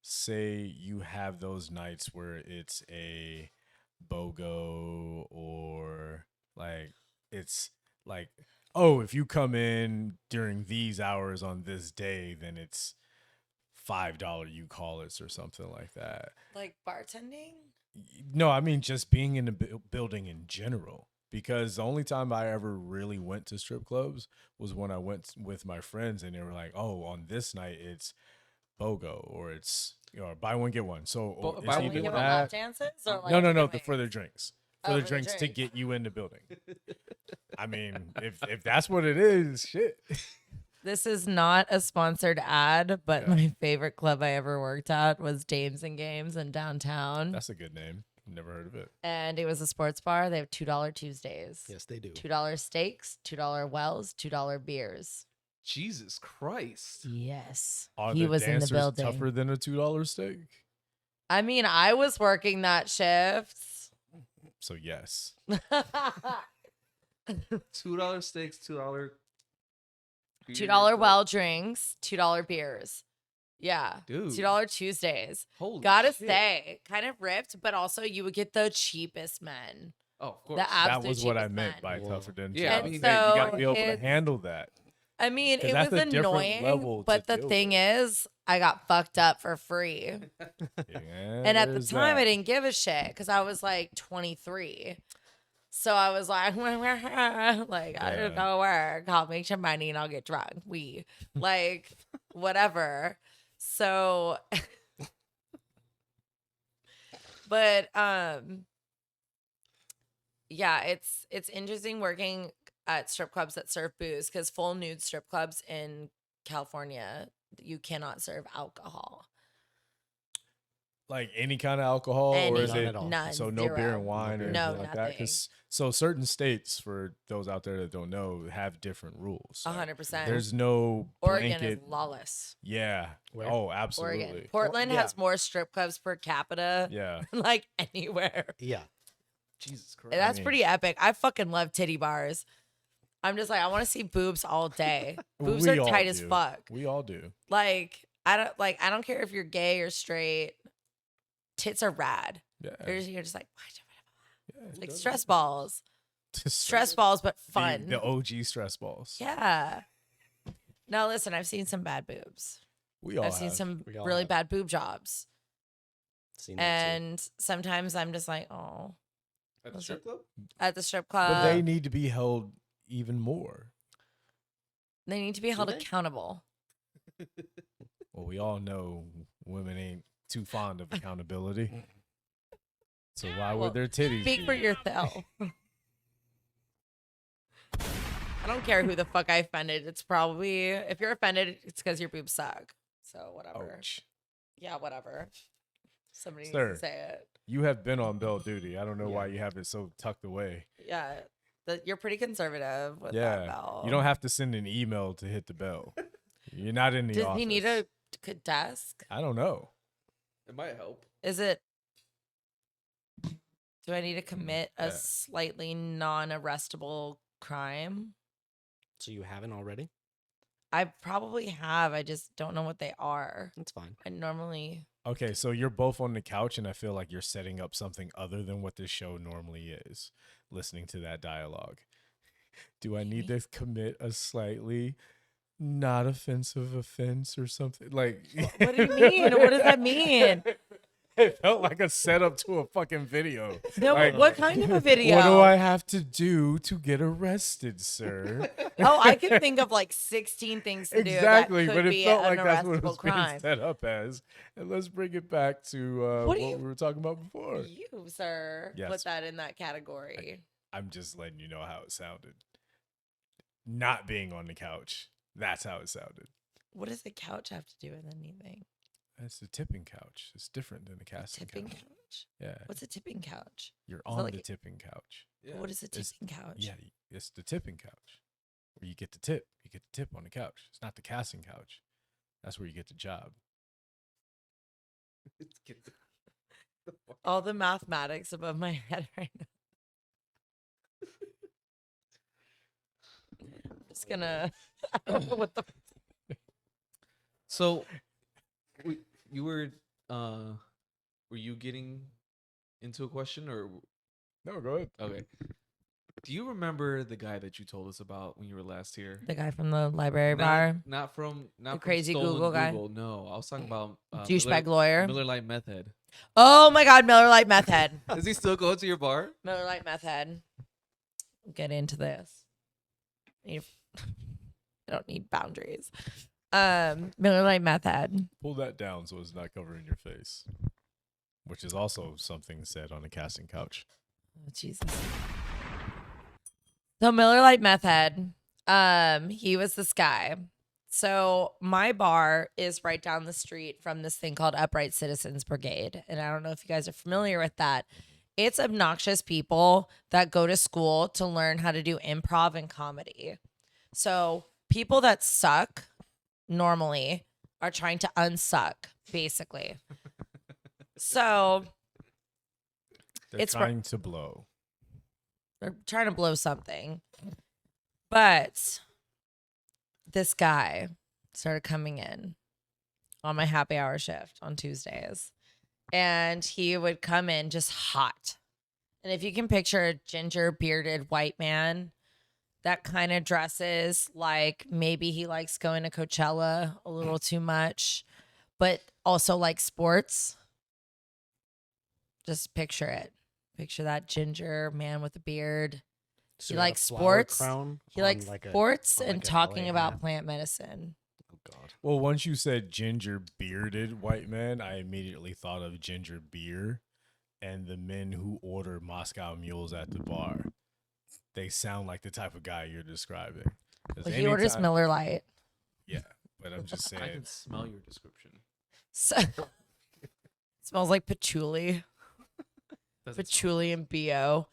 say you have those nights where it's a BOGO or like it's like, oh, if you come in during these hours on this day, then it's $5 you call it or something like that. Like bartending? No, I mean just being in the building in general. Because the only time I ever really went to strip clubs was when I went with my friends and they were like, "Oh, on this night it's BOGO or it's buy one get one." So Buy one, either get one lap dances or like no, drinks? for the drinks. Oh, For the for the drinks to drink. get you in the building. I mean, if that's what it is, shit. This is not a sponsored ad, but Yeah. my favorite club I ever worked at was Dames and Games in downtown. That's a good name. Never heard of it. And it was a sports bar. They have $2 Tuesdays. Yes, they do. $2 steaks, $2 wells, $2 beers. Jesus Christ. Yes. Are He the was in the dancers building. tougher than a $2 steak? I mean, I was working that shift. So yes. $2 steaks, $2 $2 well drinks, $2 beers. Yeah. Dude. $2 Tuesdays. Holy Gotta shit. say, kind of ripped, but also you would get the cheapest men. Oh, of course. The That absolute was what I cheapest meant men. by tougher than Yeah, jobs. I mean, you got to be so able to it's- handle that. I mean, 'Cause it that's was a different annoying, level but to the deal thing with. is, I got fucked up for free. And at the There's time, that. I didn't give a shit because I was like 23. So I was like, I just go to work. I'll make some money and I'll get drunk. Like, whatever. So, but yeah, it's interesting working at strip clubs that serve booze because full nude strip clubs in California, you cannot serve alcohol. Like any kind of alcohol, or is None it at all. None, so no beer zero. and wine or No, anything like that? nothing. So certain states, for those out there that don't know, have different rules. Like, 100%. there's no Oregon blanket. is lawless. Yeah. Where? Oh, absolutely. Oregon. Portland yeah. has more strip clubs per capita Yeah. than like anywhere. Yeah. Jesus Christ. And that's mean- pretty epic. I fucking love titty bars. I'm just like, I want to see boobs all day. Boobs We are all tight as do. fuck. We all do. Like, I don't care if you're gay or straight. Tits are rad. Yeah. You're just like, Yeah. like stress balls. Just Stress balls, but the- fun. The OG stress balls. Yeah. Now listen, I've seen some bad boobs. We all I've seen have. some We all really have. bad boob jobs. Seen that And sometimes I'm just like, oh, At the strip club? at the strip But club. they need to be held even more. They need to be held they? accountable. Well, we all know women ain't too fond of accountability. So why Well, would their titties Speak be? for yourself. I don't care who the fuck I offended. It's probably, if you're offended, it's because your boobs suck. So whatever. Ouch. Yeah, whatever. Somebody Sir. needs to say it. You have been on bell duty. I don't know Yeah. why you have it so tucked away. Yeah. You're pretty conservative with that Yeah. bell. You don't have to send an email to hit the bell. You're not in the Does office. he need a desk? I don't know. It might help. Is it? Do I need to commit a Yeah. slightly non-arrestable crime? So you haven't already? I probably have. I just don't know what they are. That's fine. I normally. Okay, so you're both on the couch, and I feel like you're setting up something other than what this show normally is. Listening to that dialogue. Do I need to commit a slightly not offensive offense or something? Like, What do you mean? What does that mean? It felt like a setup to a fucking video. No, Like, what kind of a video? What do I have to do to get arrested, sir? Oh, I can think of like 16 things to do. Exactly, that but could it be felt an like that's what it arrestable was being crime. set up as. And let's bring it back to what do you- we were talking about before. You, sir, Yes. put that in that category. I'm just letting you know how it sounded. Not being on the couch. That's how it sounded. What does the couch have to do with anything? It's the tipping couch. It's different than the casting Tipping couch. couch? Yeah. What's a tipping couch? You're that on like the a- tipping couch. Yeah. What is a It's- tipping couch? Yeah, it's the tipping couch. Where you get the tip. You get the tip on the couch. It's not the casting couch. That's where you get the job. Get the fuck- All the mathematics above my head right now. I'm just gonna. I don't know what the. So, you were you getting into a question or No, go ahead. okay? Do you remember the guy that you told us about when you were last here? The guy from the library Not- bar, Not from The crazy stolen Google guy? No, I was talking about douchebag lawyer. Miller Lite Meth Head. Oh my God, Miller Lite Meth Head. Does he still go to your bar? Miller Lite Meth Head. Get into this. I don't need boundaries. Miller Lite Meth Head. Pull that down so it's not covering your face. Which is also something said on a casting couch. Oh, Jesus. So Miller Lite Meth Head. He was this guy. So my bar is right down the street from this thing called Upright Citizens Brigade. And I don't know if you guys are familiar with that. It's obnoxious people that go to school to learn how to do improv and comedy. So people that suck normally are trying to unsuck, basically. So They're trying to blow. They're trying to blow something. But this guy started coming in on my happy hour shift on Tuesdays. And he would come in just hot. And if you can picture a ginger bearded white man that kind of dresses like maybe he likes going to Coachella a little too much, but also like sports. Just picture it. Picture that ginger man with a beard. So he likes sports. He likes like sports and talking about plant medicine. Oh God. Well, once you said ginger bearded white man, I immediately thought of ginger beer and the men who order Moscow mules at the bar. They sound like the type of guy you're describing. Well, he orders Miller Lite. Yeah, but I'm just saying. I can smell your description. So, smells like patchouli. Patchouli and BO.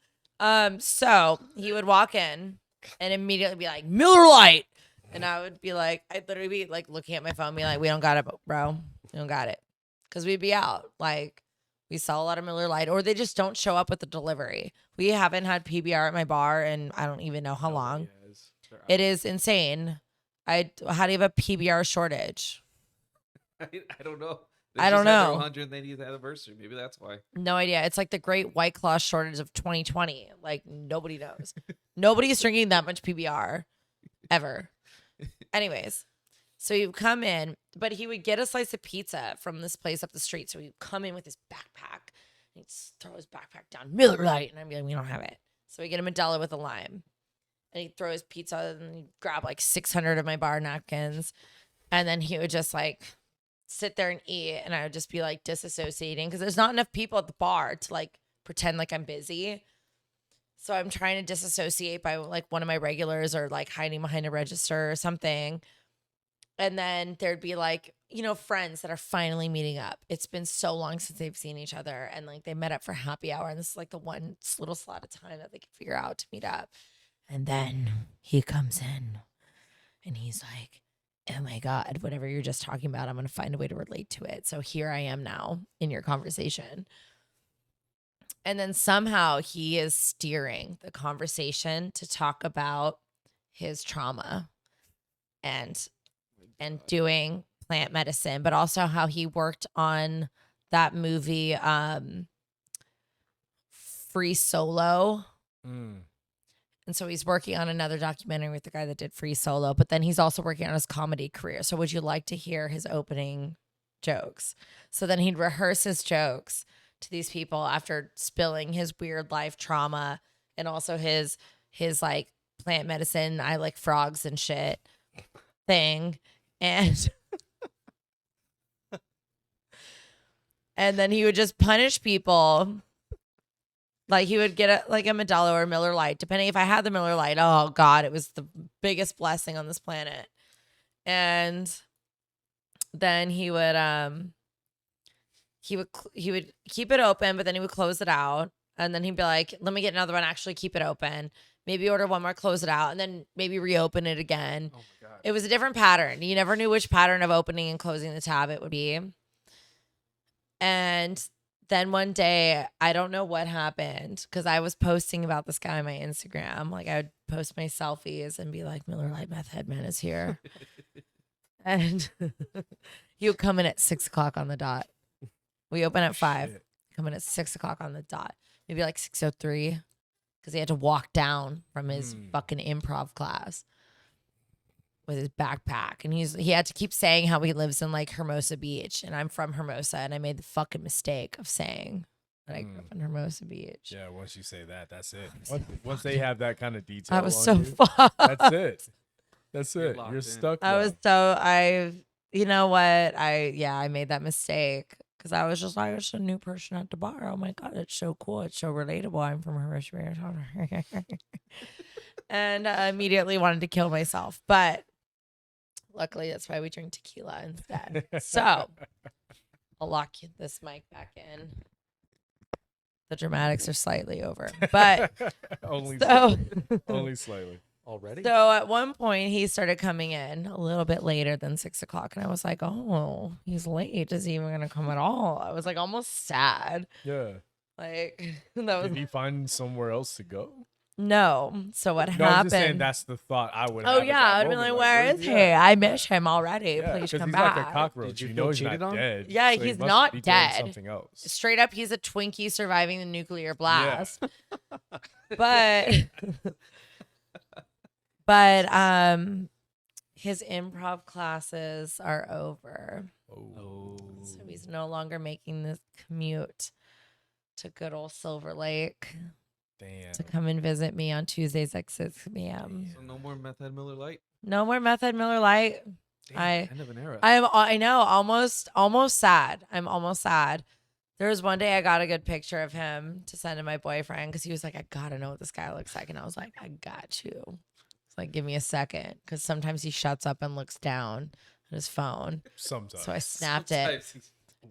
So he would walk in and immediately be like, Miller Lite. And I would be like, I'd literally be like looking at my phone, be like, we don't got it, bro. We don't got it. Because we'd be out. Like, we sell a lot of Miller Lite, or they just don't show up with the delivery. We haven't had PBR at my bar, and I don't even know how long. It is insane. How do you have a PBR shortage? I don't know. I don't know. 180th anniversary. Maybe that's why. No idea. It's like the great White Claw shortage of 2020. Like, nobody knows. Nobody's drinking that much PBR ever. Anyways, so you come in, but he would get a slice of pizza from this place up the street. So he'd come in with his backpack. And he'd throw his backpack down, Miller Lite. And I'd be like, we don't have it. So we get a Modelo with a lime. And he'd throw his pizza and he'd grab like 600 of my bar napkins. And then he would just like sit there and eat. And I would just be like disassociating because there's not enough people at the bar to like pretend like I'm busy. So I'm trying to disassociate by like one of my regulars or like hiding behind a register or something. And then there'd be like, you know, friends that are finally meeting up. It's been so long since they've seen each other. And like they met up for happy hour. And this is like the one little slot of time that they can figure out to meet up. And then he comes in and he's like, oh my God, whatever you're just talking about, I'm going to find a way to relate to it. So here I am now in your conversation. And then somehow he is steering the conversation to talk about his trauma and doing plant medicine, but also how he worked on that movie Free Solo. And so he's working on another documentary with the guy that did Free Solo, but then he's also working on his comedy career. So would you like to hear his opening jokes? So then he'd rehearse his jokes to these people after spilling his weird life trauma and also his like plant medicine, I like frogs and shit thing. And and then he would just punish people. Like he would get a Modelo or Miller Lite, depending if I had the Miller Lite. Oh God, it was the biggest blessing on this planet. And then he would keep it open, but then he would close it out. And then he'd be like, let me get another one, actually keep it open. Maybe order one more, close it out, and then maybe reopen it again. Oh my God. It was a different pattern. You never knew which pattern of opening and closing the tab it would be. And then one day, I don't know what happened because I was posting about this guy on my Instagram. Like I would post my selfies and be like, Miller Lite Meth Headman is here. And he would come in at 6 o'clock on the dot. We open at 5. Come in at 6 o'clock on the dot. Maybe like 6:03 because he had to walk down from his fucking improv class with his backpack. And he had to keep saying how he lives in like Hermosa Beach. And I'm from Hermosa. And I made the fucking mistake of saying that I grew up in Hermosa Beach. Yeah, once you say that, that's it. Once they have that kind of detail, I was so fucked. That's it. That's it. You're stuck. You know what? I made that mistake. Because I was just like, it's a new person at the bar. Oh my God, it's so cool. It's so relatable. I'm from Hermosa Beach. And I immediately wanted to kill myself. But luckily, that's why we drink tequila instead. So I'll lock this mic back in. The dramatics are slightly over. But only so, only slightly. Already? So at one point he started coming in a little bit later than 6 o'clock, and I was like, "Oh, he's late. Is he even gonna come at all?" I was like almost sad. Yeah. Like that was Did he find somewhere else to go? no. So what No, I'm just saying happened? that's the thought I would have. Oh at yeah, that I'd be moment. like, "Where where's is he? I miss him already. Yeah, Please 'cause come he's back." like a cockroach. Did you You feel know he's cheated not on? dead. Yeah, so he he's must not be doing dead. Something else. Straight up, he's a Twinkie surviving the nuclear blast. But his improv classes are over. Oh. So he's no longer making this commute to good old Silver Lake Damn. to come and visit me on Tuesdays at 6 p.m. So no more Meth Head Miller Lite. No more Meth Head Miller Light. Damn, end of an era. I know, almost sad. I'm almost sad. There was one day I got a good picture of him to send to my boyfriend because he was like, "I gotta know what this guy looks like," and I was like, "I got you." It's like, give me a second, because sometimes he shuts up and looks down at his phone. Sometimes. So I snapped it,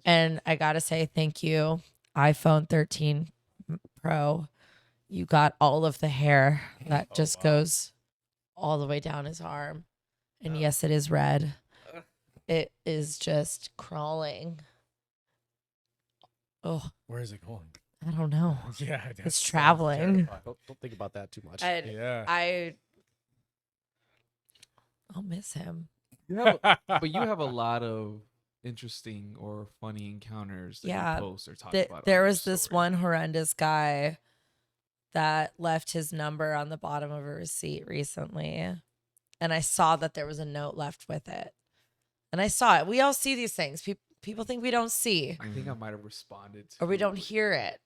and I gotta say thank you, iPhone 13 Pro. You got all of the hair that just goes all the way down his arm, and yes, it is red. It is just crawling. Oh, Where is it going? I don't know. Yeah, It's traveling. Don't think about that too much. I'll miss him. But you have a lot of interesting or funny encounters that you post or talk about. There was this one horrendous guy that left his number on the bottom of a receipt recently, and I saw that there was a note left with it, and I saw it. We all see these things. People think we don't see. I think I might have responded or we don't hear it,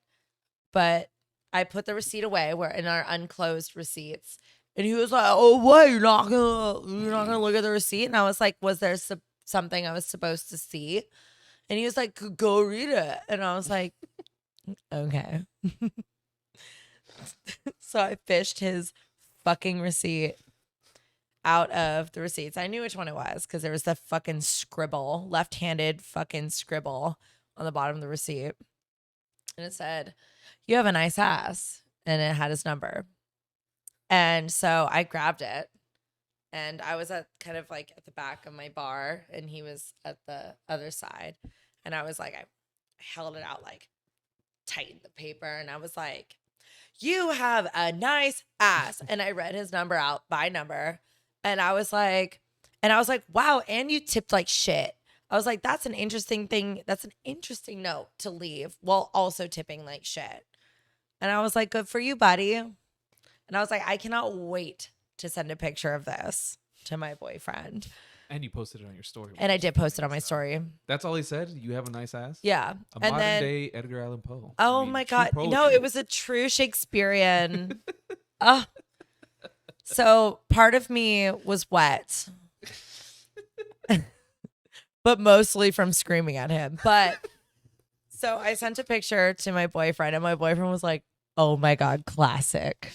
but I put the receipt away where in our unclosed receipts. And he was like, "Oh, what? You're not gonna look at the receipt?" And I was like, "Was there something I was supposed to see?" And he was like, "Go read it." And I was like, "Okay." So I fished his fucking receipt out of the receipts. I knew which one it was because there was the fucking scribble, left-handed fucking scribble on the bottom of the receipt, and it said, "You have a nice ass," and it had his number. And so I grabbed it, and I was at kind of like at the back of my bar, and he was at the other side. And I was like, I held it out, like tightened the paper, and I was like, "You have a nice ass." And I read his number out by number, and I was like, "Wow, and you tipped like shit." I was like, "That's an interesting thing. That's an interesting note to leave while also tipping like shit." And I was like, "Good for you, buddy." And I was like, I cannot wait to send a picture of this to my boyfriend. And you posted it on your story. And I did post it on my story. That's all he said? You have a nice ass? Yeah. A modern day Edgar Allan Poe. Oh my God. No, it was a true Shakespearean. So part of me was wet. But mostly from screaming at him. But so I sent a picture to my boyfriend, and my boyfriend was like, "Oh my God, classic."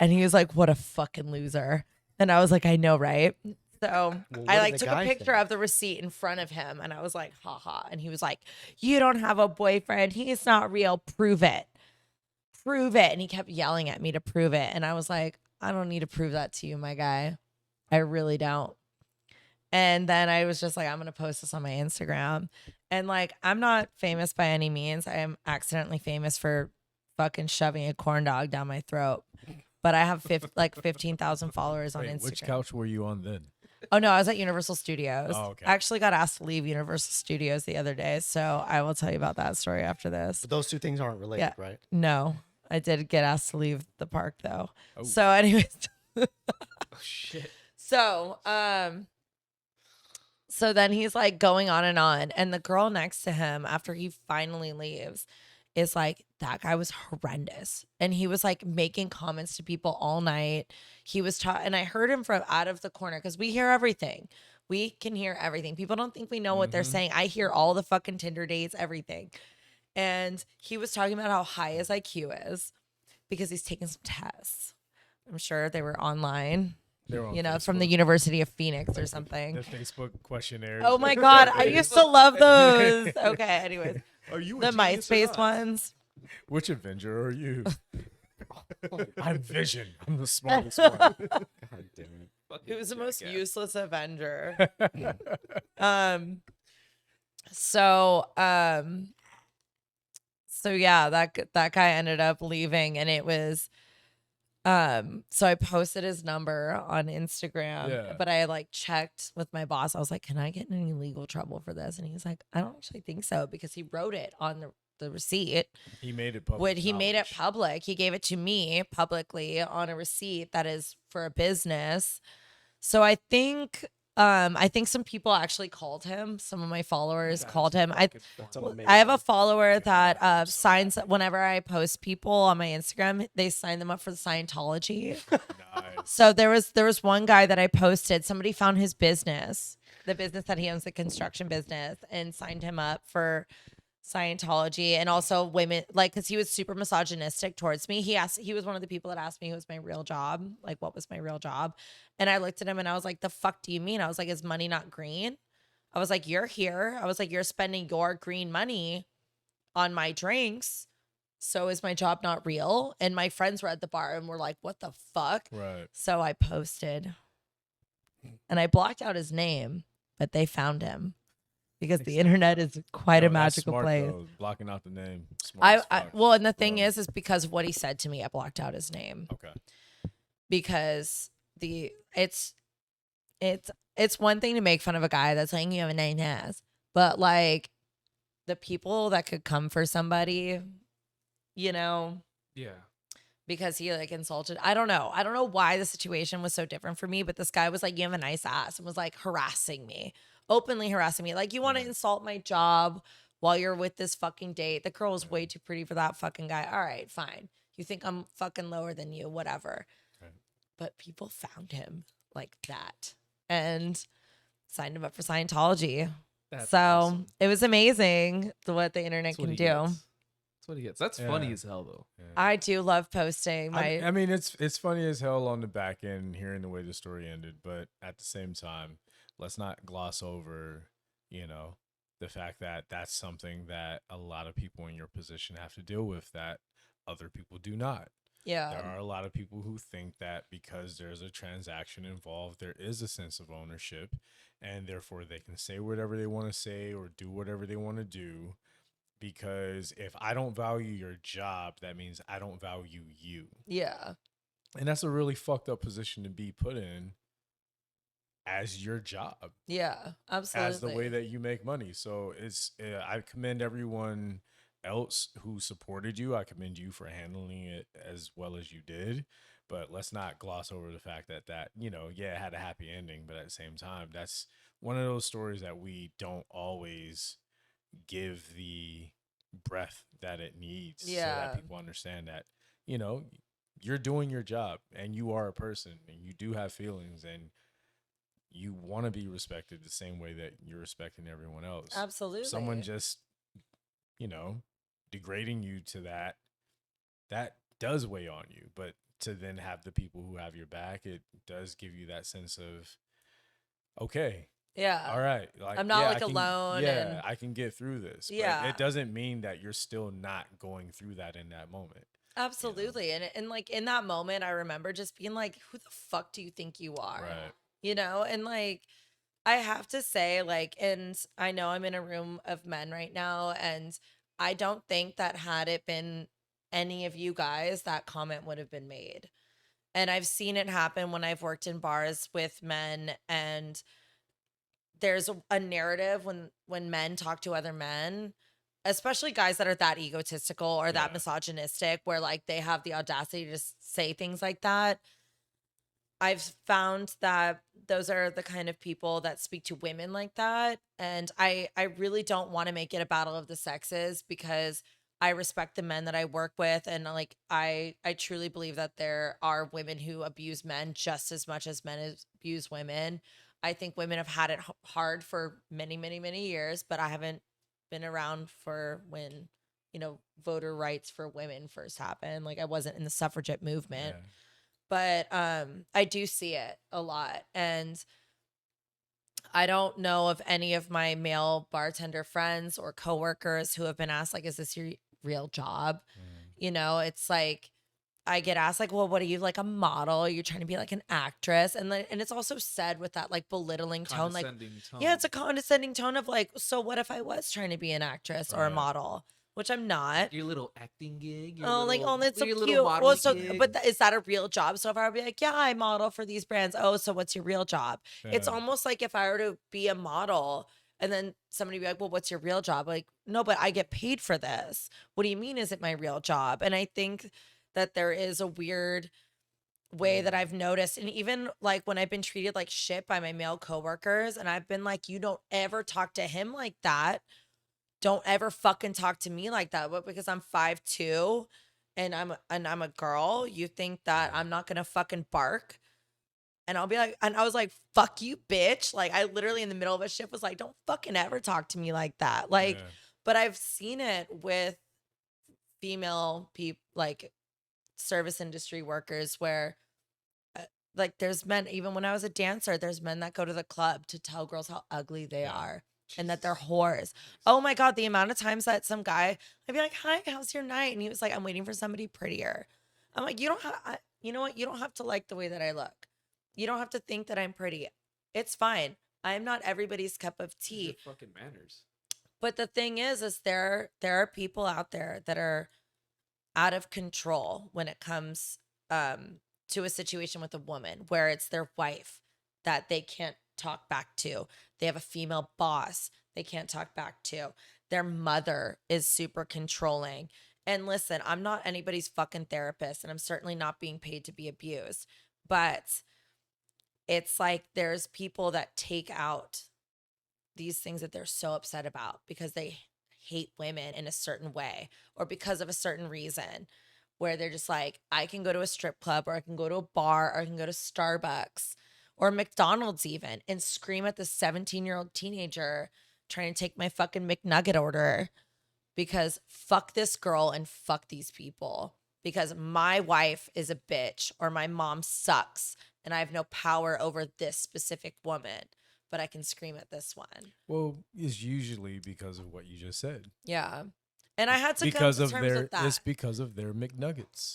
And he was like, "What a fucking loser." And I was like, "I know, right?" So I like took a picture of the receipt in front of him, and I was like, "Ha." And he was like, "You don't have a boyfriend. He's not real. Prove it. Prove it." And he kept yelling at me to prove it. And I was like, "I don't need to prove that to you, my guy. I really don't." And then I was just like, I'm going to post this on my Instagram. And like, I'm not famous by any means. I am accidentally famous for fucking shoving a corn dog down my throat. But I have 15,000 followers on Instagram. Which couch were you on then? Oh, no, I was at Universal Studios. Oh, okay. I actually got asked to leave Universal Studios the other day. So I will tell you about that story after this. But those two things aren't related, right? No, I did get asked to leave the park though. Oh. So anyways. Oh, shit. So then he's like going on. And the girl next to him, after he finally leaves, is like, "That guy was horrendous." And he was like making comments to people all night. He was and I heard him from out of the corner because we hear everything. We can hear everything. People don't think we know what they're saying. I hear all the fucking Tinder dates, everything. And he was talking about how high his IQ is because he's taking some tests. I'm sure they were online. You know, Facebook. From the University of Phoenix or something. The Facebook questionnaires. Oh my God, I used to love those. Okay, anyways. Are you the MySpace ones? Which Avenger are you? I'm Vision. I'm the smartest one. God damn it. It was the most useless Avenger. um so so yeah, that guy ended up leaving, and it was so I posted his number on Instagram, but I like checked with my boss. I was like, can I get in any legal trouble for this? And he's like, I don't actually think so, because he wrote it on the receipt. He made it public. He made it public. He gave it to me publicly on a receipt that is for a business. So I think some people actually called him. Some of my followers called him. I have a follower that signs whenever I post people on my Instagram, they sign them up for the Scientology. Nice. So there was one guy that I posted. Somebody found his business, the business that he owns, the construction business, and signed him up for Scientology. And also women, like, because he was super misogynistic towards me. He was one of the people that asked me who was my real job, like what was my real job. And I looked at him and I was like, the fuck do you mean? I was like, is money not green? I was like, you're here. I was like, you're spending your green money on my drinks. So is my job not real? And my friends were at the bar and were like, what the fuck? Right. So I posted and I blocked out his name, but they found him. Because the internet is quite a magical smart, place. Though. Blocking out the name. Well, and the thing is because of what he said to me, I blocked out his name. Okay. Because it's one thing to make fun of a guy that's saying you have a 9 ass, but like the people that could come for somebody, you know. Yeah. Because he like insulted. I don't know why the situation was so different for me, but this guy was like, you have a nice ass, and was like harassing me. Openly harassing me. Like, you want to insult my job while you're with this fucking date. The girl is way too pretty for that fucking guy. All right, fine. You think I'm fucking lower than you, whatever. Right. But people found him like that and signed him up for Scientology. That's awesome. It was amazing what the internet can do. That's what he gets. That's funny as hell, though. Yeah. I do love posting. I mean, it's funny as hell on the back end hearing the way the story ended, but at the same time, let's not gloss over, the fact that that's something that a lot of people in your position have to deal with that other people do not. Yeah. There are a lot of people who think that because there's a transaction involved, there is a sense of ownership, and therefore they can say whatever they want to say or do whatever they want to do. Because if I don't value your job, that means I don't value you. Yeah. And that's a really fucked up position to be put in as your job. Yeah, absolutely. As the way that you make money. So I commend everyone else who supported you. I commend you for handling it as well as you did. But let's not gloss over the fact that it had a happy ending. But at the same time, that's one of those stories that we don't always give the breath that it needs, so that people understand that you're doing your job and you are a person and you do have feelings and you want to be respected the same way that you're respecting everyone else. Absolutely. Someone just degrading you to that does weigh on you, but to then have the people who have your back, it does give you that sense of okay. Yeah. All right. I'm not alone. Yeah, I can get through this. But it doesn't mean that you're still not going through that in that moment. Absolutely. And like in that moment, I remember just being like, who the fuck do you think you are? Right. And like, I have to say, like, and I know I'm in a room of men right now, and I don't think that had it been any of you guys, that comment would have been made. And I've seen it happen when I've worked in bars with men, and there's a narrative when men talk to other men, especially guys that are that egotistical or that misogynistic, where like they have the audacity to say things like that. I've found that those are the kind of people that speak to women like that. And I really don't want to make it a battle of the sexes, because I respect the men that I work with. And like, I truly believe that there are women who abuse men just as much as men abuse women. I think women have had it hard for many, many, many years, but I haven't been around for when, voter rights for women first happened. Like, I wasn't in the suffragette movement, but I do see it a lot. And I don't know of any of my male bartender friends or coworkers who have been asked, like, is this your real job? It's like, I get asked like, well, what are you, like a model? You're trying to be like an actress. And it's also said with that like belittling tone. Like, tone. yeah, it's a condescending tone of like, so what if I was trying to be an actress or a model? Which I'm not. Your little acting gig. That's so your cute. Well, so, gig. but is that a real job? So if I would be like, yeah, I model for these brands. Oh, so what's your real job? Yeah. It's almost like if I were to be a model and then somebody be like, well, what's your real job? Like, no, but I get paid for this. What do you mean? Is it my real job? And I think that there is a weird way that I've noticed. And even like when I've been treated like shit by my male coworkers and I've been like, you don't ever talk to him like that. Don't ever fucking talk to me like that. But because I'm 5'2" and I'm a girl, you think that I'm not gonna fucking bark? And I'll be like, and I was like, fuck you, bitch. Like I literally in the middle of a shift was like, don't fucking ever talk to me like that. Like, but I've seen it with female people, like service industry workers where like there's men, even when I was a dancer, there's men that go to the club to tell girls how ugly they are and that they're whores. Oh my God, the amount of times that some guy, I'd be like, hi, how's your night? And he was like, I'm waiting for somebody prettier. I'm like, you don't have, you know what? You don't have to like the way that I look. You don't have to think that I'm pretty. It's fine. I'm not everybody's cup of tea. Fucking manners. But the thing is there are people out there that are out of control when it comes to a situation with a woman where it's their wife that they can't talk back to. They have a female boss they can't talk back to. Their mother is super controlling. And listen, I'm not anybody's fucking therapist, and I'm certainly not being paid to be abused. But it's like there's people that take out these things that they're so upset about because they hate women in a certain way or because of a certain reason, where they're just like, I can go to a strip club or I can go to a bar or I can go to Starbucks or McDonald's even and scream at the 17-year-old teenager trying to take my fucking McNugget order because fuck this girl and fuck these people because my wife is a bitch or my mom sucks and I have no power over this specific woman, but I can scream at this one. Well, it's usually because of what you just said. Yeah. And I had to come to terms with that. It's because of their McNuggets.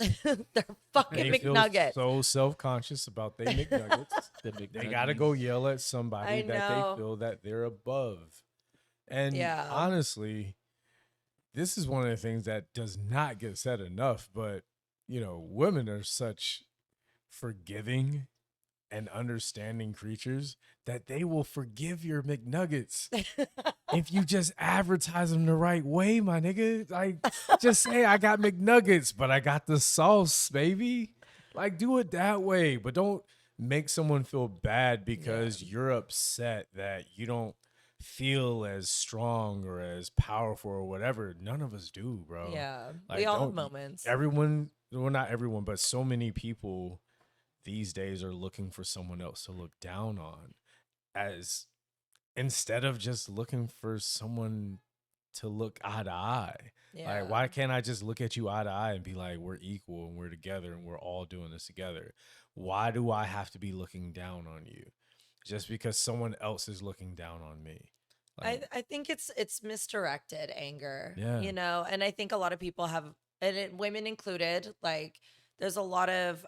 Their fucking McNuggets. So self-conscious about their McNuggets. They got to go yell at somebody that they feel that they're above. And honestly, this is one of the things that does not get said enough, but, you know, women are such forgiving and understanding creatures that they will forgive your McNuggets if you just advertise them the right way, my nigga. Like, just say I got McNuggets, but I got the sauce, baby. Like, do it that way, but don't make someone feel bad because you're upset that you don't feel as strong or as powerful or whatever. None of us do, bro. Yeah, like, we all have moments. Everyone, well, not everyone, but so many people these days are looking for someone else to look down on, as instead of just looking for someone to look eye to eye. Yeah. Like, why can't I just look at you eye to eye and be like, we're equal and we're together and we're all doing this together? Why do I have to be looking down on you just because someone else is looking down on me? Like, I think it's misdirected anger, you know, and I think a lot of people have, and women included, like there's a lot of,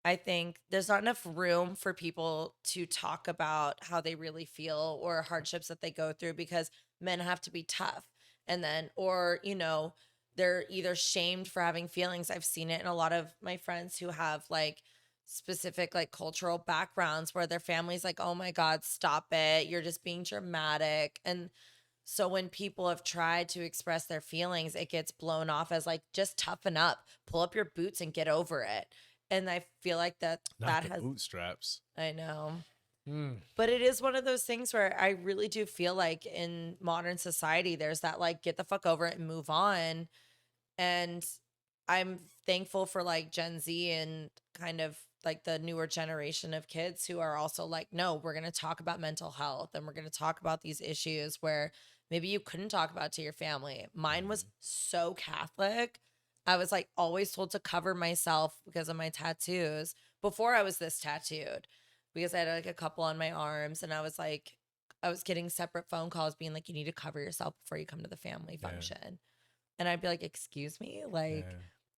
I think there's not enough room for people to talk about how they really feel or hardships that they go through because men have to be tough. And then, or, you know, they're either shamed for having feelings. I've seen it in a lot of my friends who have like specific like cultural backgrounds where their family's like, oh my God, stop it. You're just being dramatic. And so when people have tried to express their feelings, it gets blown off as like, just toughen up, pull up your boots and get over it. And I feel like that has bootstraps. I know. But it is one of those things where I really do feel like in modern society, there's that like, get the fuck over it and move on. And I'm thankful for like Gen Z and kind of like the newer generation of kids who are also like, no, we're going to talk about mental health and we're going to talk about these issues where maybe you couldn't talk about to your family. Mine was so Catholic. I was like always told to cover myself because of my tattoos before I was this tattooed, because I had like a couple on my arms and I was getting separate phone calls being like, you need to cover yourself before you come to the family function. And I'd be like, excuse me? Like,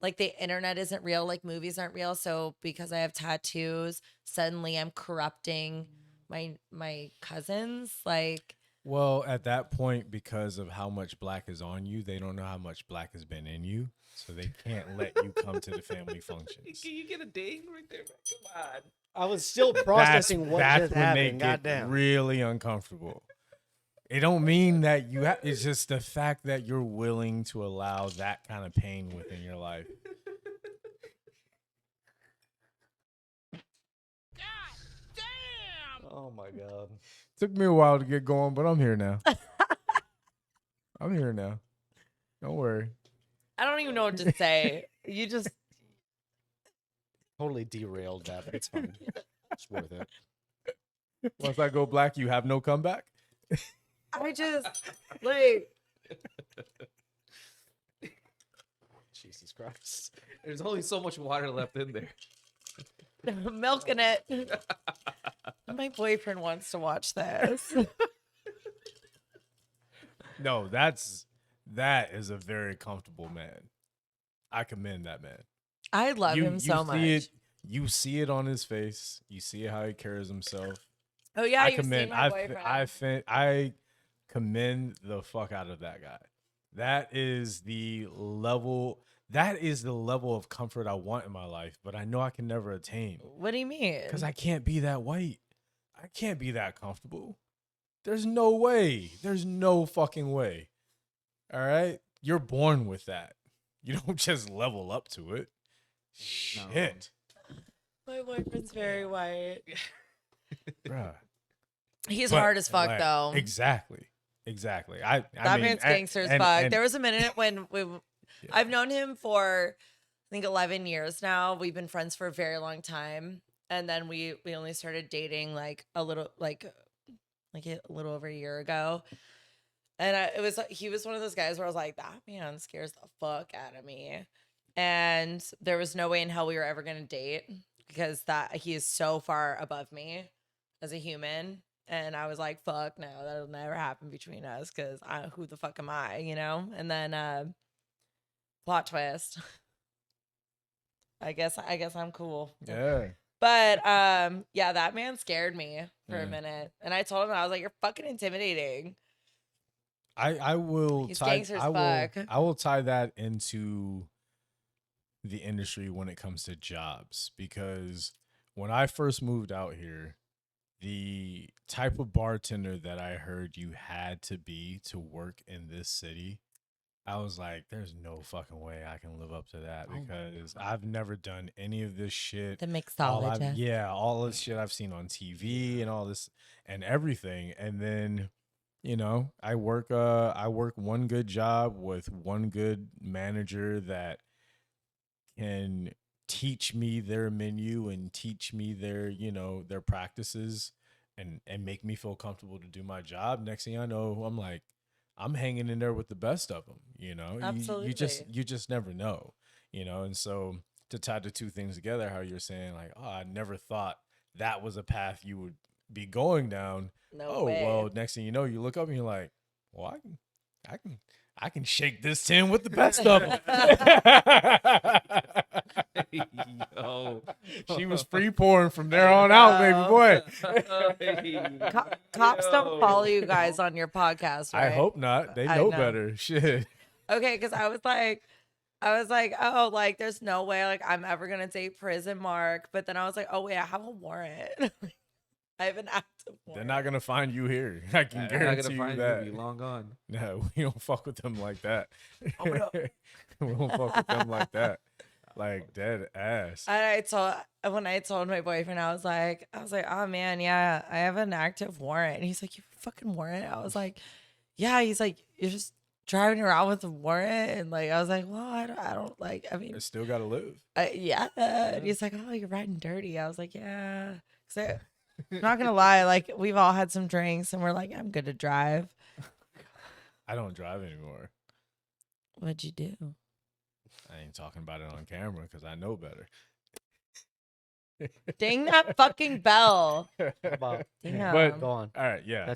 like the internet isn't real, like movies aren't real. So because I have tattoos, suddenly I'm corrupting my cousins. Like, well, at that point, because of how much black is on you, they don't know how much black has been in you, so they can't let you come to the family functions. Can you get a ding right there? Come on. I was still processing what just happened. Goddamn. Really uncomfortable. It don't mean that you have. It's just the fact that you're willing to allow that kind of pain within your life. Oh my God. Took me a while to get going, but I'm here now. I'm here now. Don't worry. I don't even know what to say. You just Totally derailed that, but it's fine. It's worth it. Once I go black, you have no comeback. I just like Jesus Christ. There's only so much water left in there. milking it. My boyfriend wants to watch this. No, that is a very comfortable man. I commend that man. I love him so much. You see it on his face. You see how he carries himself. Oh yeah, You've seen my boyfriend. I commend the fuck out of that guy. That is the level of comfort I want in my life, but I know I can never attain. What do you mean? Because I can't be that white. I can't be that comfortable. There's no way. There's no fucking way. All right? You're born with that. You don't just level up to it. No. Shit. My boyfriend's very white. Bruh. He's hard as fuck, though. Exactly. That man's gangster as fuck. There was a minute when I've known him for, I think, 11 years now. We've been friends for a very long time. And then we only started dating like a little over a year ago. And he was one of those guys where I was like, that man scares the fuck out of me. And there was no way in hell we were ever going to date because he is so far above me as a human. And I was like, fuck no, that'll never happen between us because who the fuck am I, you know? And then plot twist. I guess I'm cool. Yeah. But yeah, that man scared me for a minute. And I told him, I was like, you're fucking intimidating. I will He's tie gangster as fuck. I will tie that into the industry when it comes to jobs, because when I first moved out here, the type of bartender that I heard you had to be to work in this city, I was like, there's no fucking way I can live up to that because I've never done any of this shit. The mixologist. All this shit I've seen on TV and all this and everything. And then, you know, I work one good job with one good manager that can teach me their menu and teach me their, you know, their practices and make me feel comfortable to do my job. Next thing I know, I'm like, I'm hanging in there with the best of them, you know. Absolutely. You just never know, you know. And so to tie the two things together, how you're saying like, oh, I never thought that was a path you would be going down. No way. Well, next thing you know, you look up and you're like, well, I can shake this tin with the best of them. Yo. She was free pouring from there on out, baby boy. Cops don't follow you guys on your podcast, right? I hope not. They know better. Shit. Okay, because I was like, oh, like there's no way like I'm ever gonna date Prison Mark. But then I was like, oh wait, I have a warrant. I have an active warrant. They're not gonna find you here. I can guarantee you that. You'll be long gone. No, we don't fuck with them like that. We don't fuck with them like that. Like dead ass. And when I told my boyfriend, I was like, oh man, yeah, I have an active warrant. And he's like, you have a fucking warrant? I was like, yeah. He's like, you're just driving around with a warrant, and like I was like, well, I don't like. I mean, I still gotta live. Yeah. And he's like, oh, you're riding dirty. I was like, yeah. So, I'm not gonna lie, like we've all had some drinks, and we're like, I'm good to drive. I don't drive anymore. What'd you do? I ain't talking about it on camera because I know better. Ding that fucking bell. Damn. But go on. All right, yeah.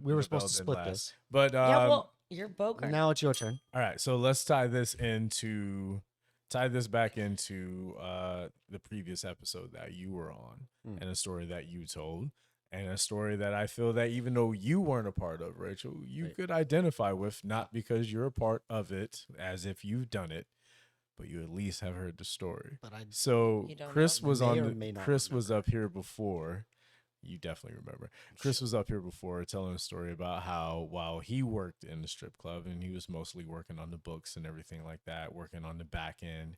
We were supposed to split this. But yeah, well, you're Bogart. Now it's your turn. All right, so let's tie this into tie this back into the previous episode that you were on and a story that you told and a story that I feel that even though you weren't a part of, Rachel, you could identify with, not because you're a part of it as if you've done it, but you at least have heard the story. But so Chris was Chris was remember. up here before. You definitely remember. Chris was up here before telling a story about how while he worked in the strip club and he was mostly working on the books and everything like that, working on the back end,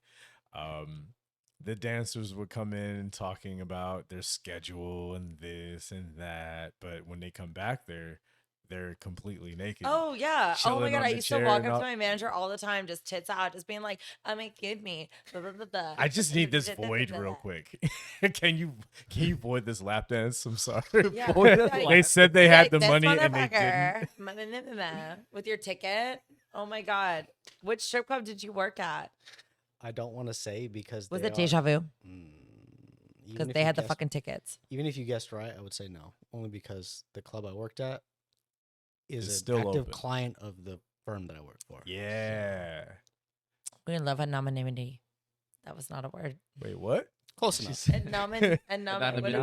the dancers would come in talking about their schedule and this and that. But when they come back there, they're completely naked. Oh yeah. Oh my god. I used to walk up all... to my manager all the time, just tits out, just being like, give me. I just need this void real quick. Can you void this lap dance? I'm sorry. Yeah. They said they had the this money and they didn't. With your ticket. Oh my god. Which strip club did you work at? I don't want to say because was it Deja Vu? Because they had the guessed, fucking tickets. Even if you guessed right, I would say no. Only because the club I worked at is it's an still active open. client of the firm that I work for. Yeah. We love anonymity. That was not a word. Wait, what? Close enough. Anonymity. Anonymity.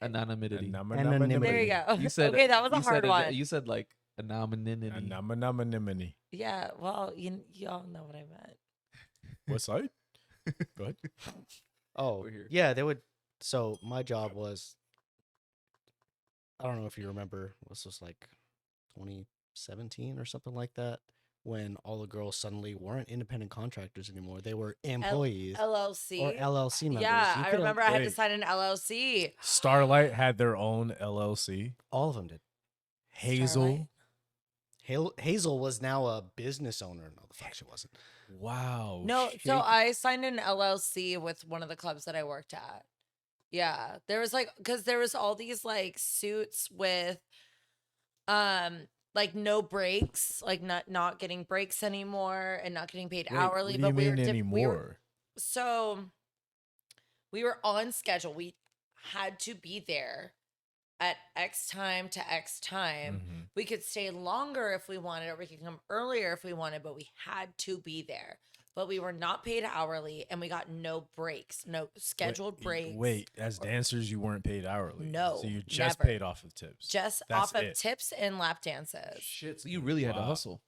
Anonymity. There you go. You said, okay, that was a hard one. You said like anonymity. Anonymity. Yeah, well, you all know what I meant. What side? Go ahead. Oh, yeah, they would. So my job was, I don't know if you remember, this was like 2017 or something like that, when all the girls suddenly weren't independent contractors anymore. They were employees. LLC. Or LLC members. Yeah, I remember I had to sign an LLC. Starlight had their own LLC. All of them did. Hazel. Hazel was now a business owner. No, the fuck she wasn't. Wow. No, so I signed an LLC with one of the clubs that I worked at. Yeah, there was because there was all these like suits with, like no breaks, like not getting breaks anymore and not getting paid hourly. What do you mean anymore? So we were on schedule. We had to be there at X time to X time. Mm-hmm. We could stay longer if we wanted, or we could come earlier if we wanted, but we had to be there. But we were not paid hourly, and we got no breaks, no scheduled breaks. Wait, as dancers, you weren't paid hourly? No, so you just never. paid off of tips? Just off of tips and lap dances. Shit, so you really had to hustle.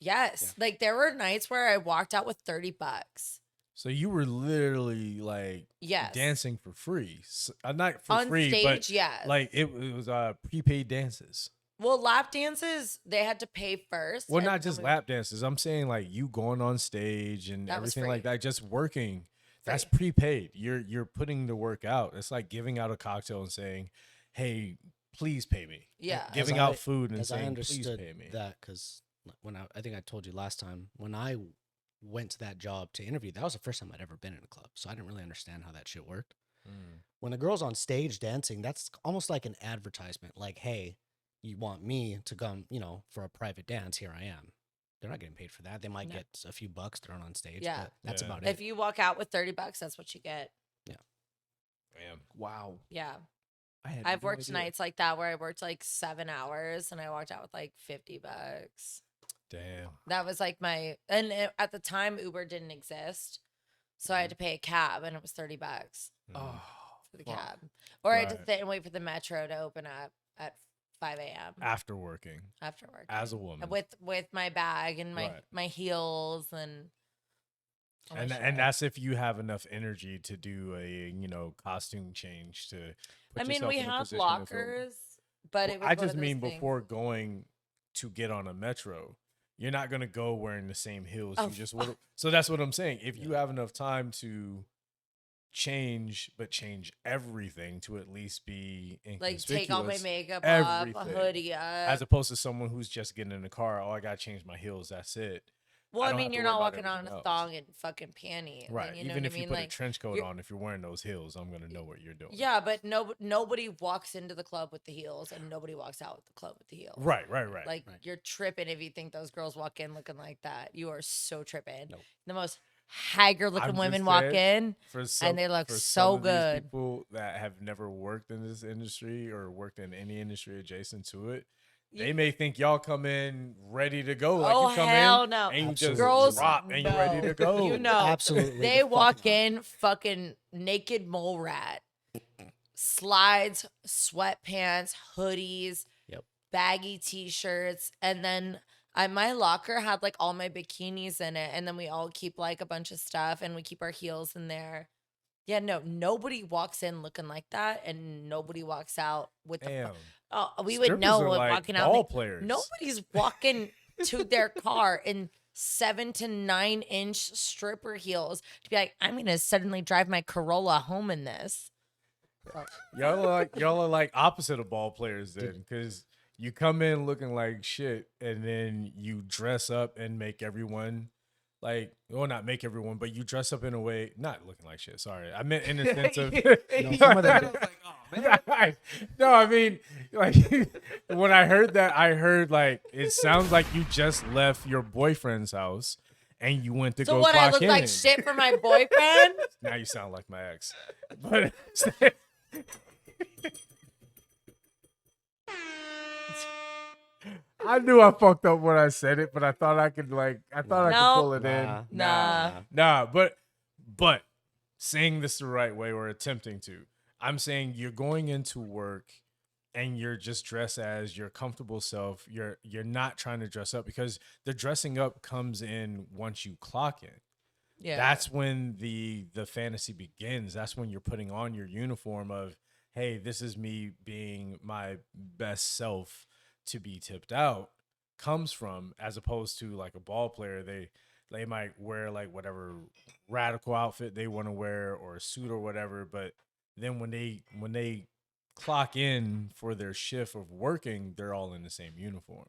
Yes, like there were nights where I walked out with $30. So you were literally like dancing for free. Not for on free, stage, but yes. like it was prepaid dances. Well, lap dances, they had to pay first. Well, not just lap dances. I'm saying like you going on stage and that everything like that, just working. That's prepaid. You're putting the work out. It's like giving out a cocktail and saying, "Hey, please pay me." Yeah. Giving out food and saying, I understood "Please pay me." that because when I think I told you last time, when I went to that job to interview, that was the first time I'd ever been in a club, so I didn't really understand how that shit worked. When a girl's on stage dancing, that's almost like an advertisement. Like, hey, you want me to come, for a private dance? Here I am. They're not getting paid for that. They might get a few bucks thrown on stage. Yeah, but that's about it. If you walk out with $30, that's what you get. Yeah. Damn. Wow. Yeah. I've worked nights like that where I worked like 7 hours and I walked out with like $50. Damn. That was like at the time Uber didn't exist, so I had to pay a cab and it was $30 for the cab, or I had to sit and wait for the metro to open up at 5 a.m. after working as a woman with my bag and my heels and that's if you have enough energy to do a costume change to put yourself we in a have position lockers, but it was I just mean before going to get on a metro, you're not going to go wearing the same heels. So that's what I'm saying. If you have enough time to change everything to at least be inconspicuous. Like take all my makeup off, a hoodie up. As opposed to someone who's just getting in the car, I got to change my heels, that's it. Well, you're not walking on a thong and fucking panty. Right. You Even if you put a like, trench coat on, if you're wearing those heels, I'm going to know what you're doing. Yeah, but nobody walks into the club with the heels and nobody walks out with the club with the heels. Right. Like, you're tripping if you think those girls walk in looking like that. You are so tripping. Nope. The most haggard looking women walk in and they look so good. People that have never worked in this industry or worked in any industry adjacent to it, they may think y'all come in ready to go. Like Oh, you come hell in no. and you Absolutely. just Girls, drop and you're ready to go. You know, Absolutely. they the fuck walk not. in fucking naked mole rat, slides, sweatpants, hoodies, Yep. baggy t-shirts, and then my locker had like all my bikinis in it, and then we all keep like a bunch of stuff, and we keep our heels in there. Yeah, no, nobody walks in looking like that, and nobody walks out with Damn. we Strippers would know are when like walking out. ball players. Nobody's walking to their car in 7 to 9 inch stripper heels to be like, I'm gonna suddenly drive my Corolla home in this. Y'all are like opposite of ball players then, because you come in looking like shit and then you dress up and make everyone like, well, not make everyone, but you dress up in a way not looking like shit. Sorry, I meant in the sense of some of them no, I mean, like when I heard that, I heard like it sounds like you just left your boyfriend's house and you went to So go what? I clock look in. like shit for my boyfriend? Now you sound like my ex, but. I knew I fucked up when I said it, but I thought I could I could pull it in. Nah. But saying this the right way or attempting to. I'm saying you're going into work and you're just dressed as your comfortable self. You're not trying to dress up because the dressing up comes in once you clock in. Yeah. That's when the fantasy begins. That's when you're putting on your uniform of, hey, this is me being my best self to be tipped out comes from, as opposed to like a ball player. They might wear like whatever radical outfit they want to wear or a suit or whatever. But then when they clock in for their shift of working, they're all in the same uniform.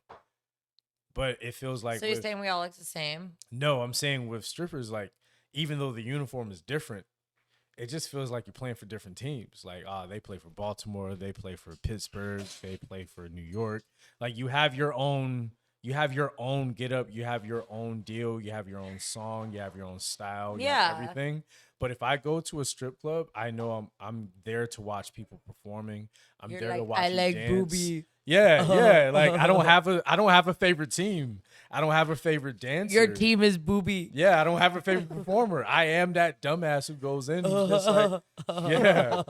But it feels like, so you're saying we all look the same? No, I'm saying with strippers, like, even though the uniform is different, it just feels like you're playing for different teams. Like, they play for Baltimore, they play for Pittsburgh, they play for New York. Like, you have your own get up, you have your own deal, you have your own song, you have your own style, you have everything. But if I go to a strip club, I know I'm there to watch people performing. You're there to watch I like dance. Booby. Yeah. Like I don't have a favorite team. I don't have a favorite dancer. Your team is Booby. Yeah, I don't have a favorite performer. I am that dumbass who goes in and just like, yeah.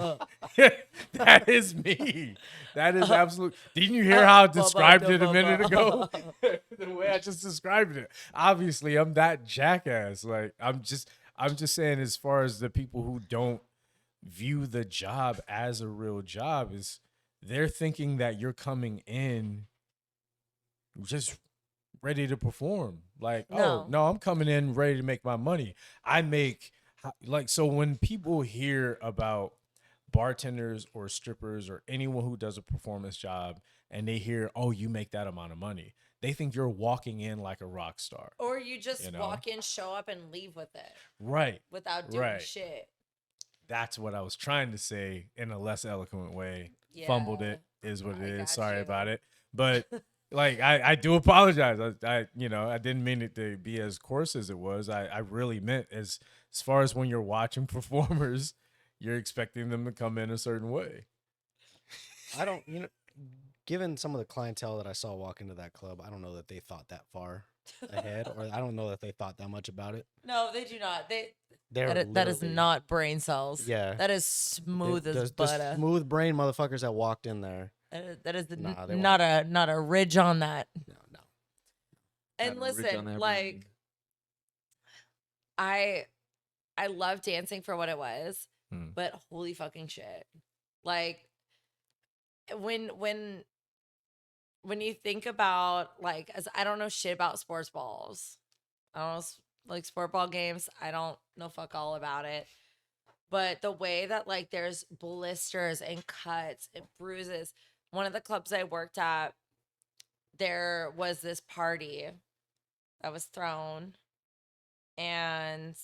That is me. That is absolute. Didn't you hear how I described it a minute ago? The way I just described it. Obviously, I'm that jackass. Like I'm just saying, as far as the people who don't view the job as a real job, is they're thinking that you're coming in just ready to perform. Like, no. Oh, no, I'm coming in ready to make my money. I make, like, so when people hear about bartenders or strippers or anyone who does a performance job and they hear, oh, you make that amount of money, they think you're walking in like a rock star. Or you just walk in, show up, and leave with it. Right. Without doing shit. That's what I was trying to say in a less eloquent way. Yeah. Fumbled it, is what it is. Sorry about it. But like, I do apologize. I didn't mean it to be as coarse as it was. I really meant as far as when you're watching performers, you're expecting them to come in a certain way. I don't, given some of the clientele that I saw walk into that club, I don't know that they thought that far ahead, or I don't know that they thought that much about it. No, they do not. That is not brain cells. Yeah. That is smooth as butter. Smooth brain motherfuckers that walked in there. That is not a ridge on that. No. And listen, like, I love dancing for what it was, but holy fucking shit. Like, when you think about, like, as I don't know shit about sports balls. I don't know, like, sport ball games. I don't know fuck all about it. But the way that, like, there's blisters and cuts and bruises. One of the clubs I worked at, there was this party that was thrown, and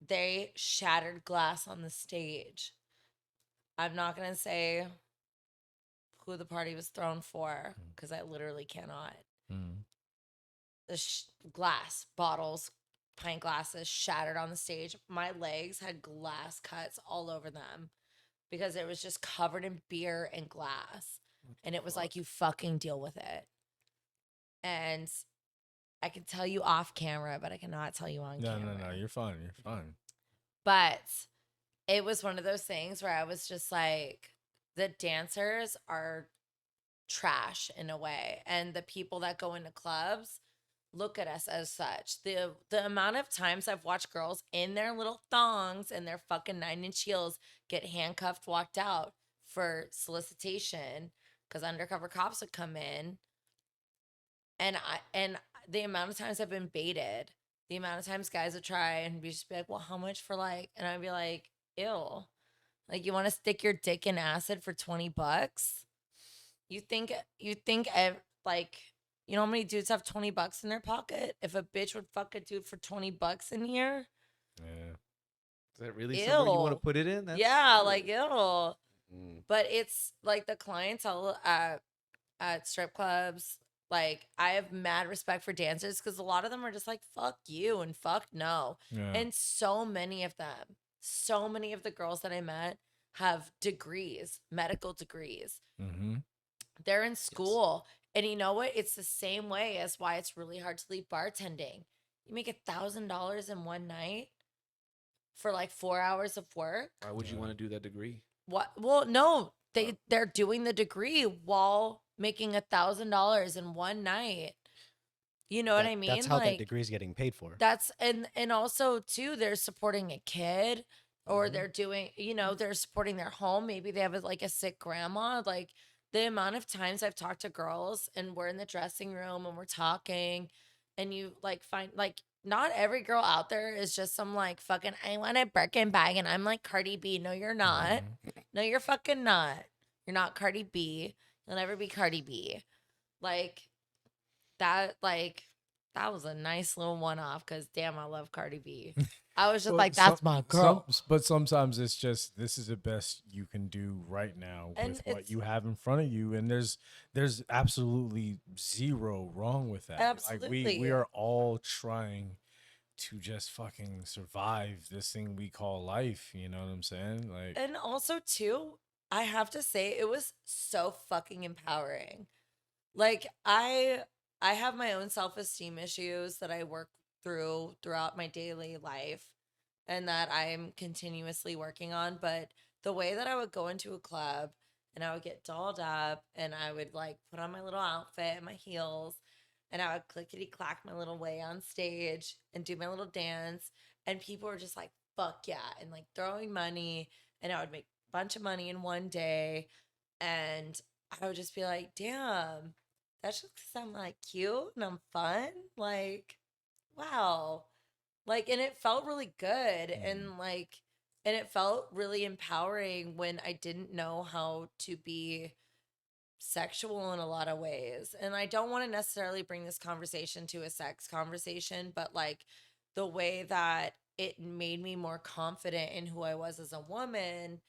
they shattered glass on the stage. I'm not going to say who the party was thrown for, because I literally cannot. The glass bottles, pint glasses shattered on the stage. My legs had glass cuts all over them because it was just covered in beer and glass. And it was like, you fucking deal with it. And I can tell you off camera, but I cannot tell you on camera. No, you're fine. You're fine. But it was one of those things where I was just like, the dancers are trash in a way. And the people that go into clubs look at us as such. The amount of times I've watched girls in their little thongs and their fucking 9-inch heels get handcuffed, walked out for solicitation because undercover cops would come in. And the amount of times I've been baited, the amount of times guys would try and be like, well, how much for like, and I'd be like, ew. Like, you want to stick your dick in acid for $20? You think like, you know how many dudes have $20 in their pocket? If a bitch would fuck a dude for $20 in here, yeah. Is that really somewhere you want to put it in? Like ew. But it's like the clientele at strip clubs. Like, I have mad respect for dancers because a lot of them are just like, fuck you and fuck no. Yeah. And so many of the girls that I met have degrees, medical degrees. Mm-hmm. They're in school. Yes. And you know what? It's the same way as why it's really hard to leave bartending. You make $1,000 in one night for like 4 hours of work. Why would you want to do that degree? What? Well, no, they're doing the degree while making $1,000 in one night. You know what I mean? That's how that degree is getting paid for. That's and also too, they're supporting a kid, or they're doing, they're supporting their home. Maybe they have like a sick grandma. Like, the amount of times I've talked to girls and we're in the dressing room and we're talking, and you like find like, not every girl out there is just some like fucking, I want a Birkin bag and I'm like Cardi B. No, you're not. No, you're fucking not. You're not Cardi B. You'll never be Cardi B. Like that was a nice little one-off because damn, I love Cardi B. I was just like, that's my girl. But sometimes it's just, this is the best you can do right now with what you have in front of you. And there's absolutely zero wrong with that. Absolutely. Like we are all trying to just fucking survive this thing we call life. You know what I'm saying? Like, and also too, I have to say, it was so fucking empowering. Like, I have my own self-esteem issues that I work throughout my daily life and that I'm continuously working on. But the way that I would go into a club and I would get dolled up and I would like put on my little outfit and my heels and I would clickety clack my little way on stage and do my little dance, and people were just like, fuck yeah, and like throwing money, and I would make a bunch of money in one day, and I would just be like, damn, that's just because I'm like cute and I'm fun. Like, wow. Like, and it felt really good. And it felt really empowering when I didn't know how to be sexual in a lot of ways. And I don't want to necessarily bring this conversation to a sex conversation, but like the way that it made me more confident in who I was as a woman,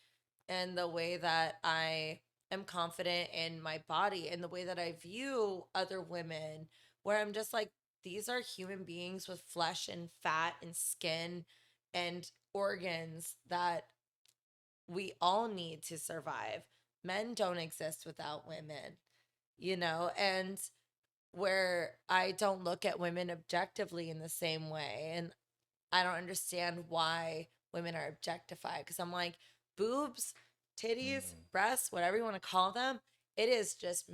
and the way that I am confident in my body, and the way that I view other women, where I'm just like, these are human beings with flesh and fat and skin and organs that we all need to survive. Men don't exist without women, and where I don't look at women objectively in the same way. And I don't understand why women are objectified, because I'm like, boobs, titties, breasts, whatever you want to call them, it is just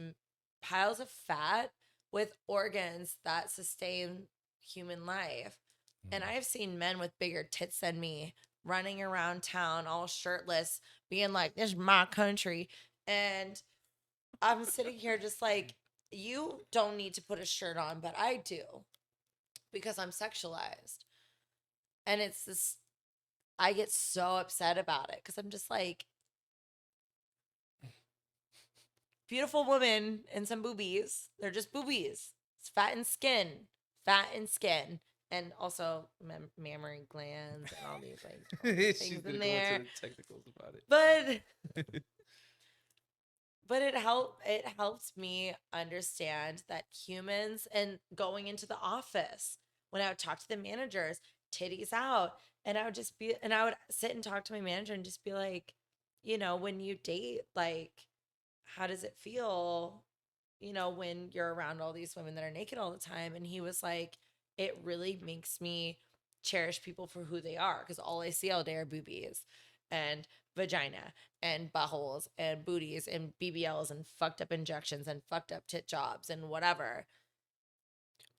piles of fat with organs that sustain human life. And I've seen men with bigger tits than me running around town all shirtless, being like, this is my country. And I'm sitting here just like, you don't need to put a shirt on, but I do, because I'm sexualized. And it's this, I get so upset about it because I'm just like, beautiful woman and some boobies. They're just boobies. It's fat and skin, and also mammary glands and all these like things in there. The technicals about it. But it helps me understand that humans, and going into the office when I would talk to the managers, titties out, and I would sit and talk to my manager and just be like, when you date, like, how does it feel, you know, when you're around all these women that are naked all the time? And he was like, it really makes me cherish people for who they are, because all I see all day are boobies and vagina and buttholes and booties and BBLs and fucked up injections and fucked up tit jobs and whatever.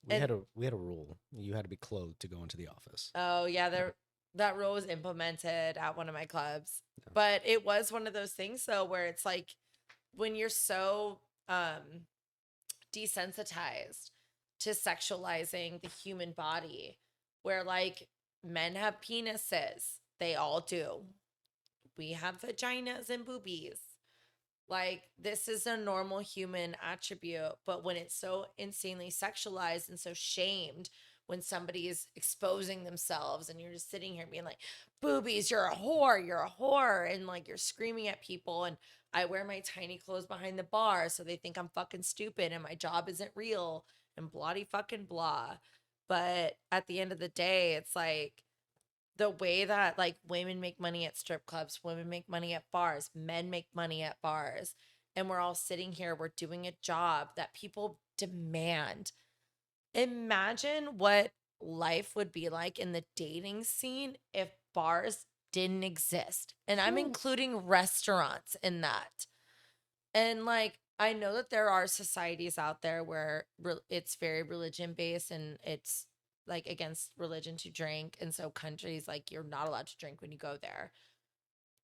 We had a rule. You had to be clothed to go into the office. Oh yeah, that rule was implemented at one of my clubs. Yeah. But it was one of those things though where it's like when you're so desensitized to sexualizing the human body, where like men have penises, they all do. We have vaginas and boobies. Like, this is a normal human attribute, but when it's so insanely sexualized and so shamed, when somebody is exposing themselves and you're just sitting here being like, boobies, you're a whore, and like you're screaming at people, and I wear my tiny clothes behind the bar so they think I'm fucking stupid and my job isn't real and bloody fucking blah. But at the end of the day, it's like, the way that like women make money at strip clubs, women make money at bars, men make money at bars, and we're all sitting here, we're doing a job that people demand. Imagine what life would be like in the dating scene if bars didn't exist. And I'm including restaurants in that. And like, I know that there are societies out there where it's very religion based and it's like against religion to drink, and so countries like you're not allowed to drink when you go there.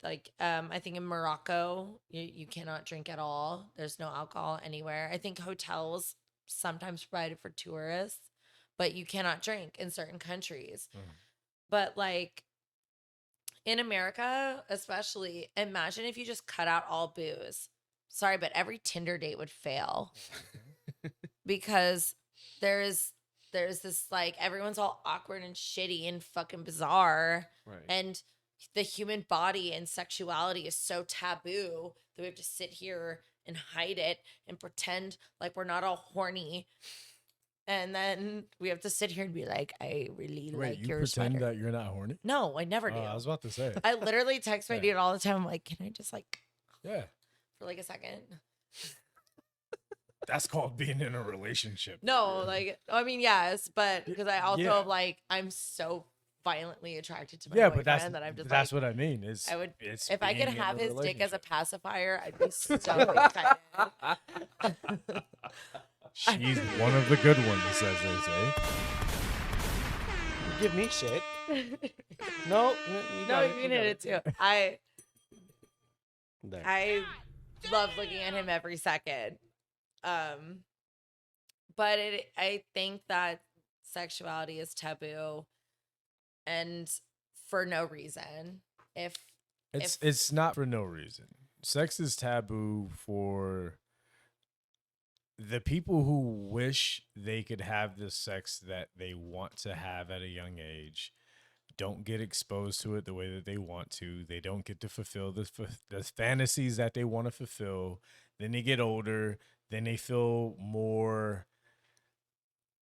Like I think in Morocco you cannot drink at all. There's no alcohol anywhere. I think hotels sometimes provided for tourists, but you cannot drink in certain countries. But like in America especially, imagine if you just cut out all booze. Sorry, but every Tinder date would fail. Because there's this like everyone's all awkward and shitty and fucking bizarre. Right. And the human body and sexuality is so taboo that we have to sit here and hide it and pretend like we're not all horny. And then we have to sit here and be like, I really like your sweater. You pretend that you're not horny? No, I never do. I was about to say. I literally text my dude all the time. I'm like, can I just like, for like a second? That's called being in a relationship. No, like, I mean, yes, but because I also like, I'm so violently attracted to my boyfriend that I'm just that's what I mean. I would, if I could have his dick as a pacifier, I'd be so excited. She's one of the good ones, as they say. You give me shit. No, you need it too. I love looking at him every second. But I think that sexuality is taboo, and for no reason. It's not for no reason. Sex is taboo for the people who wish they could have the sex that they want to have at a young age. Don't get exposed to it the way that they want to. They don't get to fulfill the fantasies that they want to fulfill. Then they get older. Then they feel more,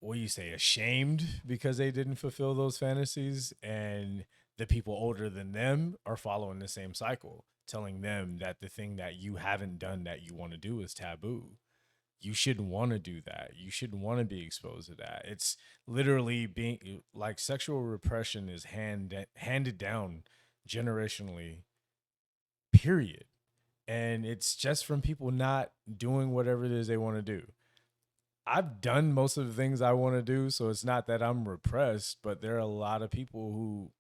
what do you say, ashamed because they didn't fulfill those fantasies. And the people older than them are following the same cycle, telling them that the thing that you haven't done that you want to do is taboo. You shouldn't want to do that. You shouldn't want to be exposed to that. It's literally being like sexual repression is handed down generationally, period. And it's just from people not doing whatever it is they want to do. I've done most of the things I want to do, so it's not that I'm repressed, but there are a lot of people who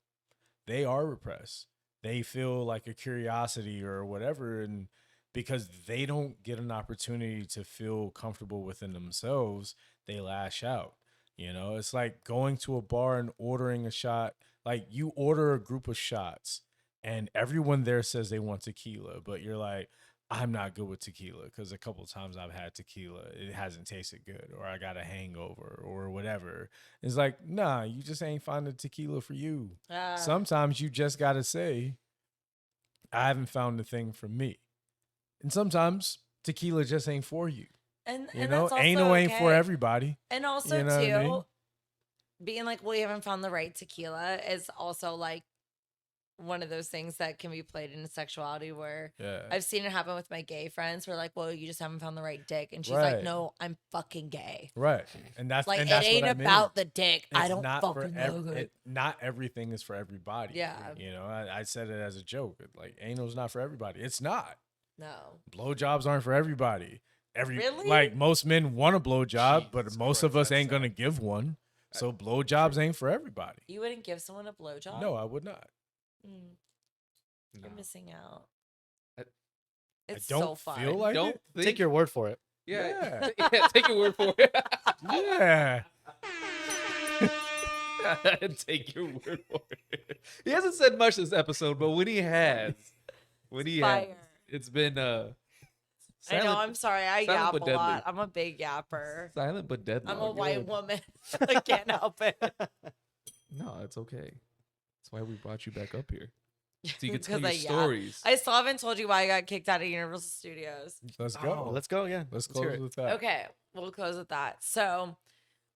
they are repressed. They feel like a curiosity or whatever, and because they don't get an opportunity to feel comfortable within themselves, they lash out. You know, it's like going to a bar and ordering a shot. Like you order a group of shots and everyone there says they want tequila, but you're like, I'm not good with tequila because a couple of times I've had tequila, it hasn't tasted good, or I got a hangover or whatever. It's like, nah, you just ain't finding tequila for you. Sometimes you just got to say, I haven't found the thing for me. And sometimes tequila just ain't for you. And you know, anal ain't for everybody. And also, you know too, I mean? Being like, well, you haven't found the right tequila is also like one of those things that can be played into sexuality where I've seen it happen with my gay friends where like, well, you just haven't found the right dick. And she's like, no, I'm fucking gay. Right. And that's like, and that's it ain't what about the dick. It's I don't fucking know it. Not everything is for everybody. Yeah. You know, I said it as a joke. Like, anal's not for everybody. It's not. No. Blowjobs aren't for everybody. Really? Like, most men want a blowjob, but most of us ain't going to give one. So blowjobs ain't for everybody. You wouldn't give someone a blowjob? No, I would not. You're missing out. It's so fun. Feel like don't take your word for it. Yeah. Take your word for it. Yeah. Take your word for it. He hasn't said much this episode, but when he has, it's been silent, I know, I'm sorry. I yap a lot. I'm a big yapper. Silent but deadly. I'm a white woman. I can't help it. No, it's okay. That's why we brought you back up here. So you can tell your stories. I still haven't told you why I got kicked out of Universal Studios. Let's go. Let's go, yeah. Let's close with that. Okay, we'll close with that. So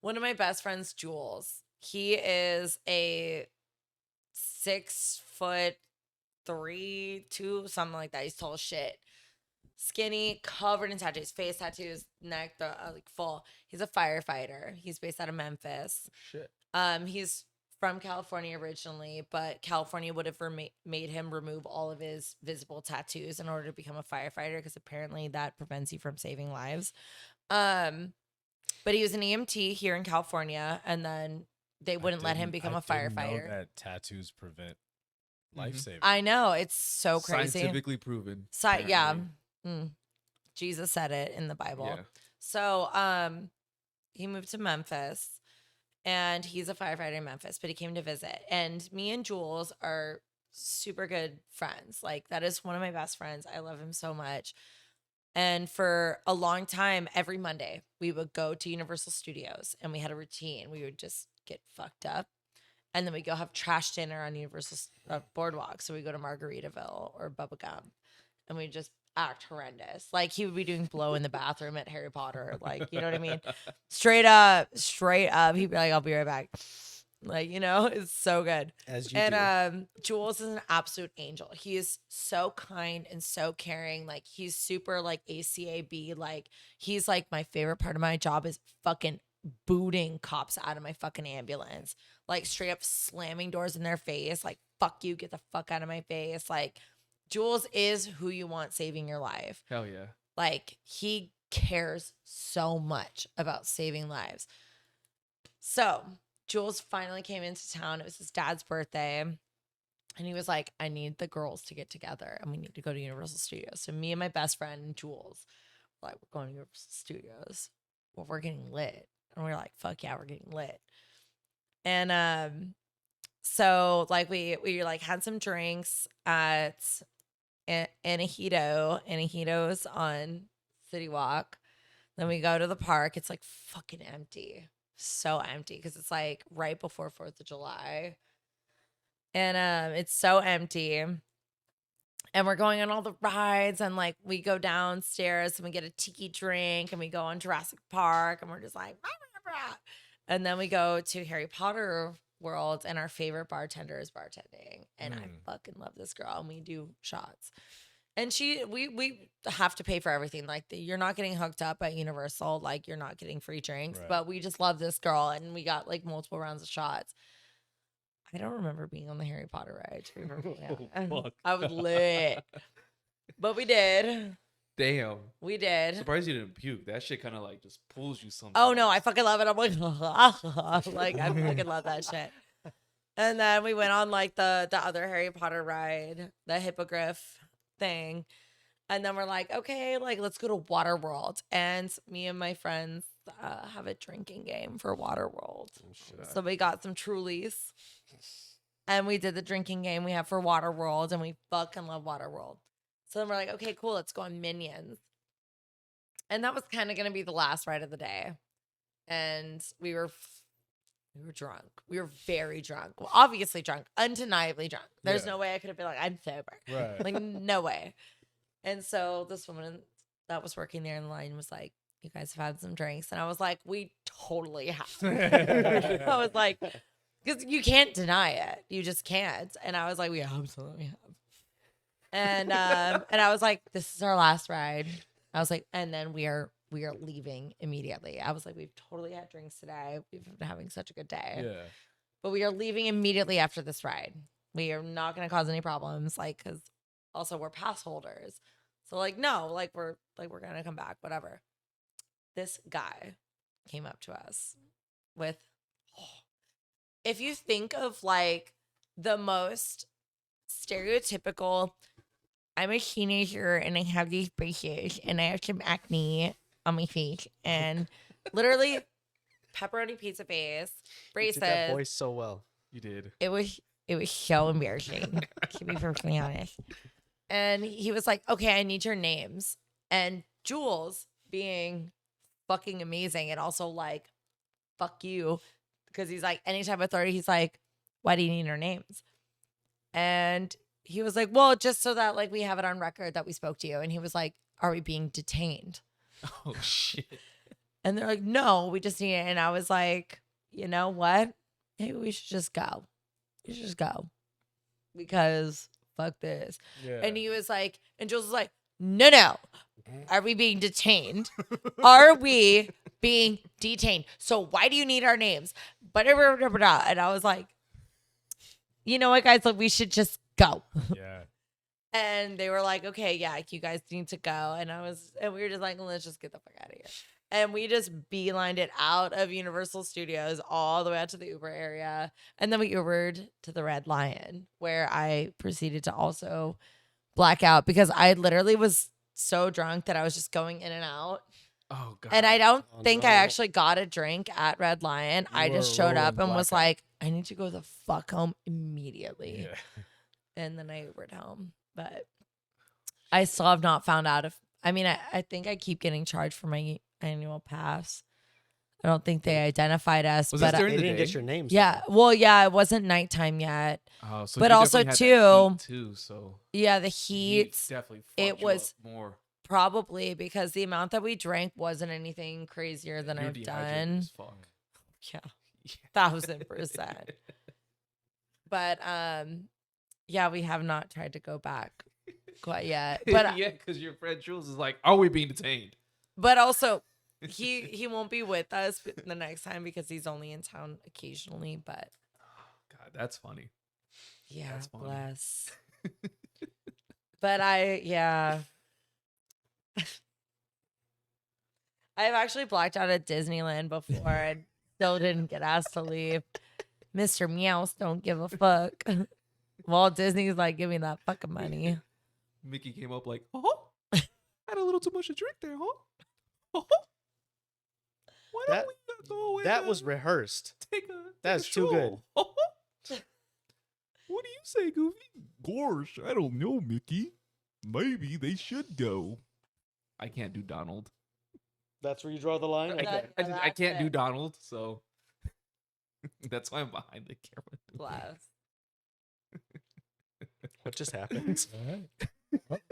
one of my best friends, Jules, he is a 6'3", 2, something like that. He's tall as shit. Skinny, covered in tattoos, face tattoos, neck, like full. He's a firefighter. He's based out of Memphis. Shit. He's from California originally, but California would have made him remove all of his visible tattoos in order to become a firefighter because apparently that prevents you from saving lives. But he was an EMT here in California, and then they wouldn't let him become a firefighter. I didn't know that tattoos prevent life saving. I know, it's so crazy. Scientifically proven. Yeah. Jesus said it in the Bible. Yeah. So he moved to Memphis. And he's a firefighter in Memphis, but he came to visit. And me and Jules are super good friends. Like, that is one of my best friends. I love him so much. And for a long time, every Monday, we would go to Universal Studios and we had a routine. We would just get fucked up. And then we go have trash dinner on Universal Boardwalk. So we go to Margaritaville or Bubba Gump. And we just act horrendous. Like, he would be doing blow in the bathroom at Harry Potter. Like, you know what I mean? Straight up. He'd be like, I'll be right back. Like, you know, it's so good. As you do. Jules is an absolute angel. He is so kind and so caring. Like, he's super like ACAB. Like, he's like, my favorite part of my job is fucking booting cops out of my fucking ambulance. Like, straight up slamming doors in their face. Like, fuck you, get the fuck out of my face. Like, Jules is who you want saving your life. Hell yeah. Like, he cares so much about saving lives. So Jules finally came into town. It was his dad's birthday. And he was like, I need the girls to get together and we need to go to Universal Studios. So me and my best friend, Jules, were like, we're going to Universal Studios. Well, we're getting lit. And we're like, fuck yeah, we're getting lit. And so like we like had some drinks at Anahido's on City Walk. Then we go to the park. It's like fucking empty. So empty because it's like right before 4th of July. And it's so empty. And we're going on all the rides and like we go downstairs and we get a tiki drink and we go on Jurassic Park and we're just like, rah, rah, rah. And then we go to Harry Potter World and our favorite bartender is bartending. And I fucking love this girl and we do shots. And we have to pay for everything. Like, you're not getting hooked up at Universal. Like, you're not getting free drinks. Right. But we just love this girl and we got like multiple rounds of shots. I don't remember being on the Harry Potter ride. To be perfectly honest. I was lit. But we did. Damn. We did. Surprised you didn't puke. That shit kind of like just pulls you sometimes. Oh no, I fucking love it. I'm like, like I fucking love that shit. And then we went on like the other Harry Potter ride, the hippogriff thing. And then we're like, okay, like let's go to Waterworld. And me and my friends have a drinking game for Waterworld. So we got some Trulies. And we did the drinking game we have for Waterworld. And we fucking love Waterworld. So then we're like, okay, cool, let's go on Minions. And that was kind of going to be the last ride of the day. And we were drunk. We were very drunk. Well, obviously drunk, undeniably drunk. There's no way I could have been like, I'm sober. Right. Like, no way. And so this woman that was working there in the line was like, you guys have had some drinks. And I was like, we totally have. I was like, Because you can't deny it. You just can't. And I was like, we absolutely have. And I was like, this is our last ride. I was like, and then we are leaving immediately. I was like, we've totally had drinks today. We've been having such a good day. Yeah. But we are leaving immediately after this ride. We are not going to cause any problems. Like, because also we're pass holders. So like, no, like we're going to come back, whatever. This guy came up to us with, if you think of like the most stereotypical, I'm a teenager and I have these braces and I have some acne on my face and literally pepperoni pizza face, braces. You did that voice so well. You did. It was so embarrassing, to be perfectly honest. And he was like, okay, I need your names. And Jules, being fucking amazing and also like, fuck you. Because he's like, anytime authority, he's like, why do you need our names? And he was like, well, just so that like we have it on record that we spoke to you. And he was like, are we being detained? Oh, shit. And they're like, no, we just need it. And I was like, you know what? Maybe we should just go. We should just go. Because fuck this. Yeah. And he was like, and Jules was like, no. Are we being detained? Are we being detained? So why do you need our names? And I was like, you know what, guys? Like, we should just go. Yeah. And they were like, okay, yeah, you guys need to go. And we were just like, let's just get the fuck out of here. And we just beelined it out of Universal Studios all the way out to the Uber area. And then we Ubered to the Red Lion, where I proceeded to also black out because I literally was so drunk that I was just going in and out. Oh, God. And I don't think no. I actually got a drink at Red Lion. I just showed up and was blackout. like, I need to go the fuck home immediately. Yeah. And then I Ubered home. But I still have not found out if, I think I keep getting charged for my annual pass. I don't think they identified us. Was but this during They the didn't day? get your names. yeah. Well, yeah, it wasn't nighttime yet. Oh, so But you also, definitely had that heat, too, so Yeah, the heat heat definitely it fucked you was- up more. probably because the amount that we drank wasn't anything crazier than You're I've dehydrated done. as fuck. Yeah. 1,000%. But yeah, we have not tried to go back quite yet. But yeah, because your friend Jules is like, are we being detained? but also he won't be with us the next time because he's only in town occasionally. But God, that's funny. yeah, That's funny. bless. But I've actually blacked out at Disneyland before and still didn't get asked to leave. Mr. Meows don't give a fuck. Walt Disney's like, give me that fucking money. Mickey came up like, had a little too much to drink there, huh? Why That- don't we go and, That was rehearsed. That's too good. What do you say, Goofy? Gosh, I don't know, Mickey. Maybe they should go. I can't do Donald. That's where you draw the line. That- Okay. Yeah, I can't that's do it. Donald, so that's why I'm behind the camera. Bless. What just happened? All right.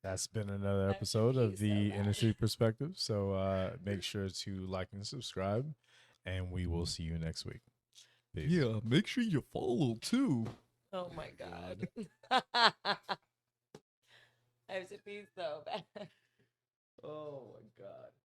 That's been another episode of the Industry Perspective. So make sure to like and subscribe, and we will see you next week. Peace. Yeah, make sure you follow too. Oh my god. I have to pee so bad. Oh my God.